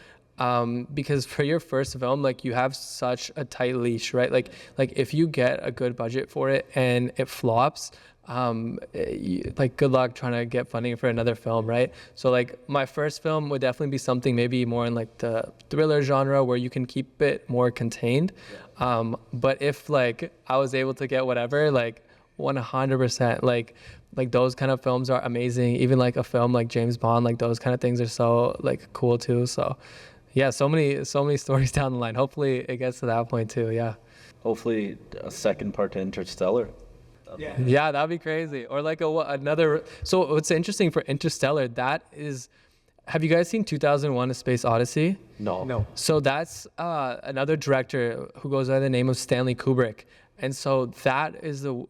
Because for your first film, like you have such a tight leash, right? Like if you get a good budget for it and it flops, like good luck trying to get funding for another film, right? So like my first film would definitely be something maybe more in like the thriller genre where you can keep it more contained. But if like I was able to get whatever, like 100%, like those kind of films are amazing. Even like a film like James Bond, like those kind of things are so like cool too. So yeah, so many stories down the line. Hopefully it gets to that point too. Yeah. Hopefully a second part to Interstellar. Yeah, that'd be crazy. Or like another. So what's interesting for Interstellar, that is Have you guys seen 2001: A Space Odyssey? No. No. So that's another director who goes by the name of Stanley Kubrick. And so that is the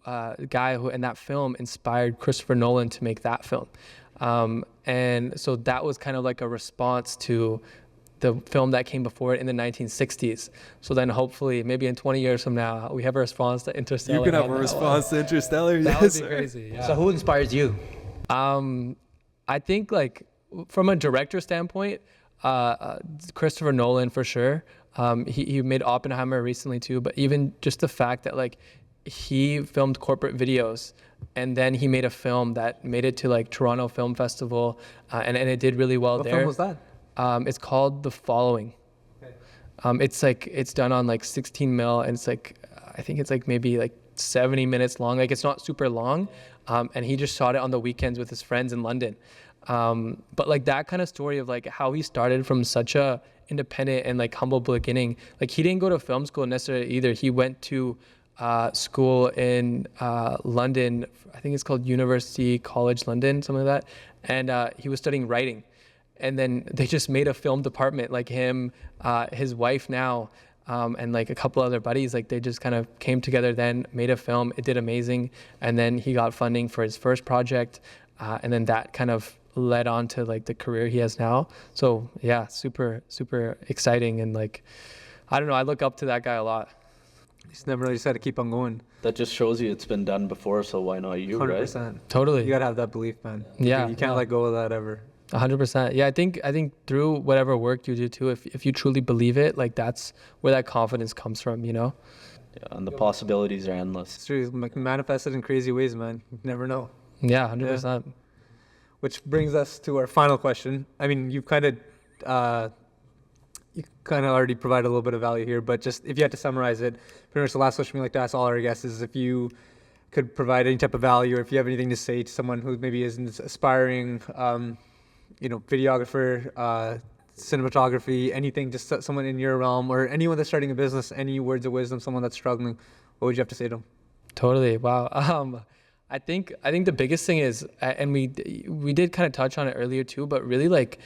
guy who in that film inspired Christopher Nolan to make that film. And so that was kind of like a response to the film that came before it in the 1960s. So then hopefully maybe in 20 years from now, we have a response to Interstellar. You can have on a that response to Interstellar. one. That Yes, would be sir. crazy. Yeah. So who inspires you? I think like from a director standpoint, Christopher Nolan for sure. He made Oppenheimer recently too, but even just the fact that like he filmed corporate videos and then he made a film that made it to like Toronto Film Festival and it did really well What there. film was that? It's called The Following. It's done on like 16 mil and it's like I think it's like maybe like 70 minutes long. Like it's not super long, and he just shot it on the weekends with his friends in London. But like that kind of story of like how he started from such a independent and like humble beginning. Like he didn't go to film school necessarily either. He went to school in London. I think it's called University College London, something like that. And he was studying writing. And then they just made a film department, like him, his wife now, and like a couple other buddies. Like they just kind of came together then, made a film. It did amazing. And then he got funding for his first project. And then that kind of led on to like the career he has now. So yeah, super, super exciting. And like, I don't know, I look up to that guy a lot. Just never know. You just got to keep on going. That just shows you it's been done before, so why not you, right? 100%. Totally. You got to have that belief, man. Yeah, You can't no. let go of that ever. 100%. Yeah, I think through whatever work you do too, if you truly believe it, like that's where that confidence comes from, you know? Yeah, and the possibilities are endless. It's true. Like, manifested in crazy ways, man. You never know. Yeah, 100%. Which brings us to our final question. I mean, you kind of already provided a little bit of value here, but just if you had to summarize it, pretty much the last question we like to ask all our guests is if you could provide any type of value, or if you have anything to say to someone who maybe is an aspiring, videographer, cinematography, anything, just someone in your realm, or anyone that's starting a business, any words of wisdom, someone that's struggling, what would you have to say to them? Totally. Wow. I think the biggest thing is, and we did kind of touch on it earlier too, but really like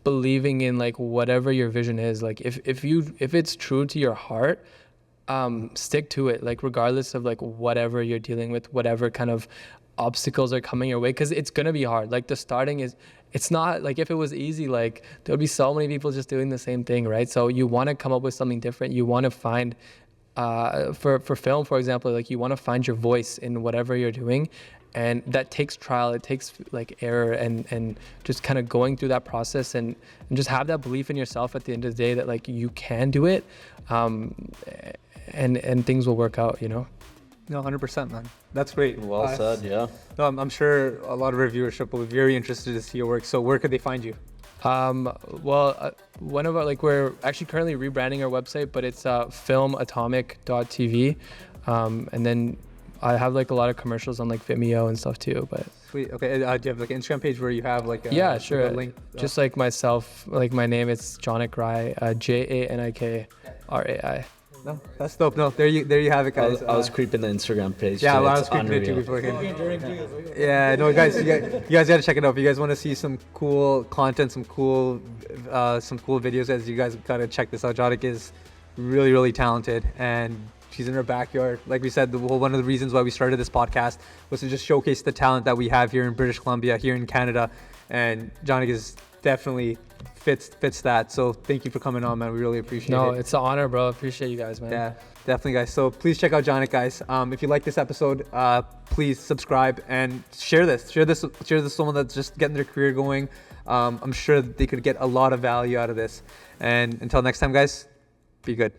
believing in like whatever your vision is. Like if it's true to your heart, stick to it. Like regardless of like whatever you're dealing with, whatever kind of obstacles are coming your way, because it's gonna be hard. Like the starting is, it's not like if it was easy, like there would be so many people just doing the same thing, right? So you want to come up with something different. You want to find for film, for example, like you want to find your voice in whatever you're doing, and that takes trial, it takes like error and just kind of going through that process and just have that belief in yourself at the end of the day that like you can do it, and things will work out, you know? No, 100%, man. That's great. Well said, yeah. No, I'm sure a lot of our viewership will be very interested to see your work. So where could they find you? One of our, like, we're actually currently rebranding our website, but it's filmatomic.tv, and then I have like a lot of commercials on like Vimeo and stuff too. But Sweet. Okay. Do you have like an Instagram page where you have like a, yeah, like sure. a link? Just like myself, like my name, it's Janik Rai, JANIKRAI. No, that's dope. No, there you have it, guys. I was creeping the Instagram page. Yeah, too. well, I It's was creeping it too unreal. before. Yeah, no, guys, you guys got to check it out. If you guys want to see some cool content, some cool videos, guys, you guys got to check this out. Janik is really, really talented, and she's in her backyard. Like we said, one of the reasons why we started this podcast was to just showcase the talent that we have here in British Columbia, here in Canada, and Janik is definitely fits that. So thank you for coming on, man. We really appreciate it. No, it's an honor, bro. Appreciate you guys, man. Yeah, definitely, guys. So please check out Janik, guys. If you like this episode, please subscribe and share this. Share this with someone that's just getting their career going. I'm sure that they could get a lot of value out of this. And until next time, guys, be good.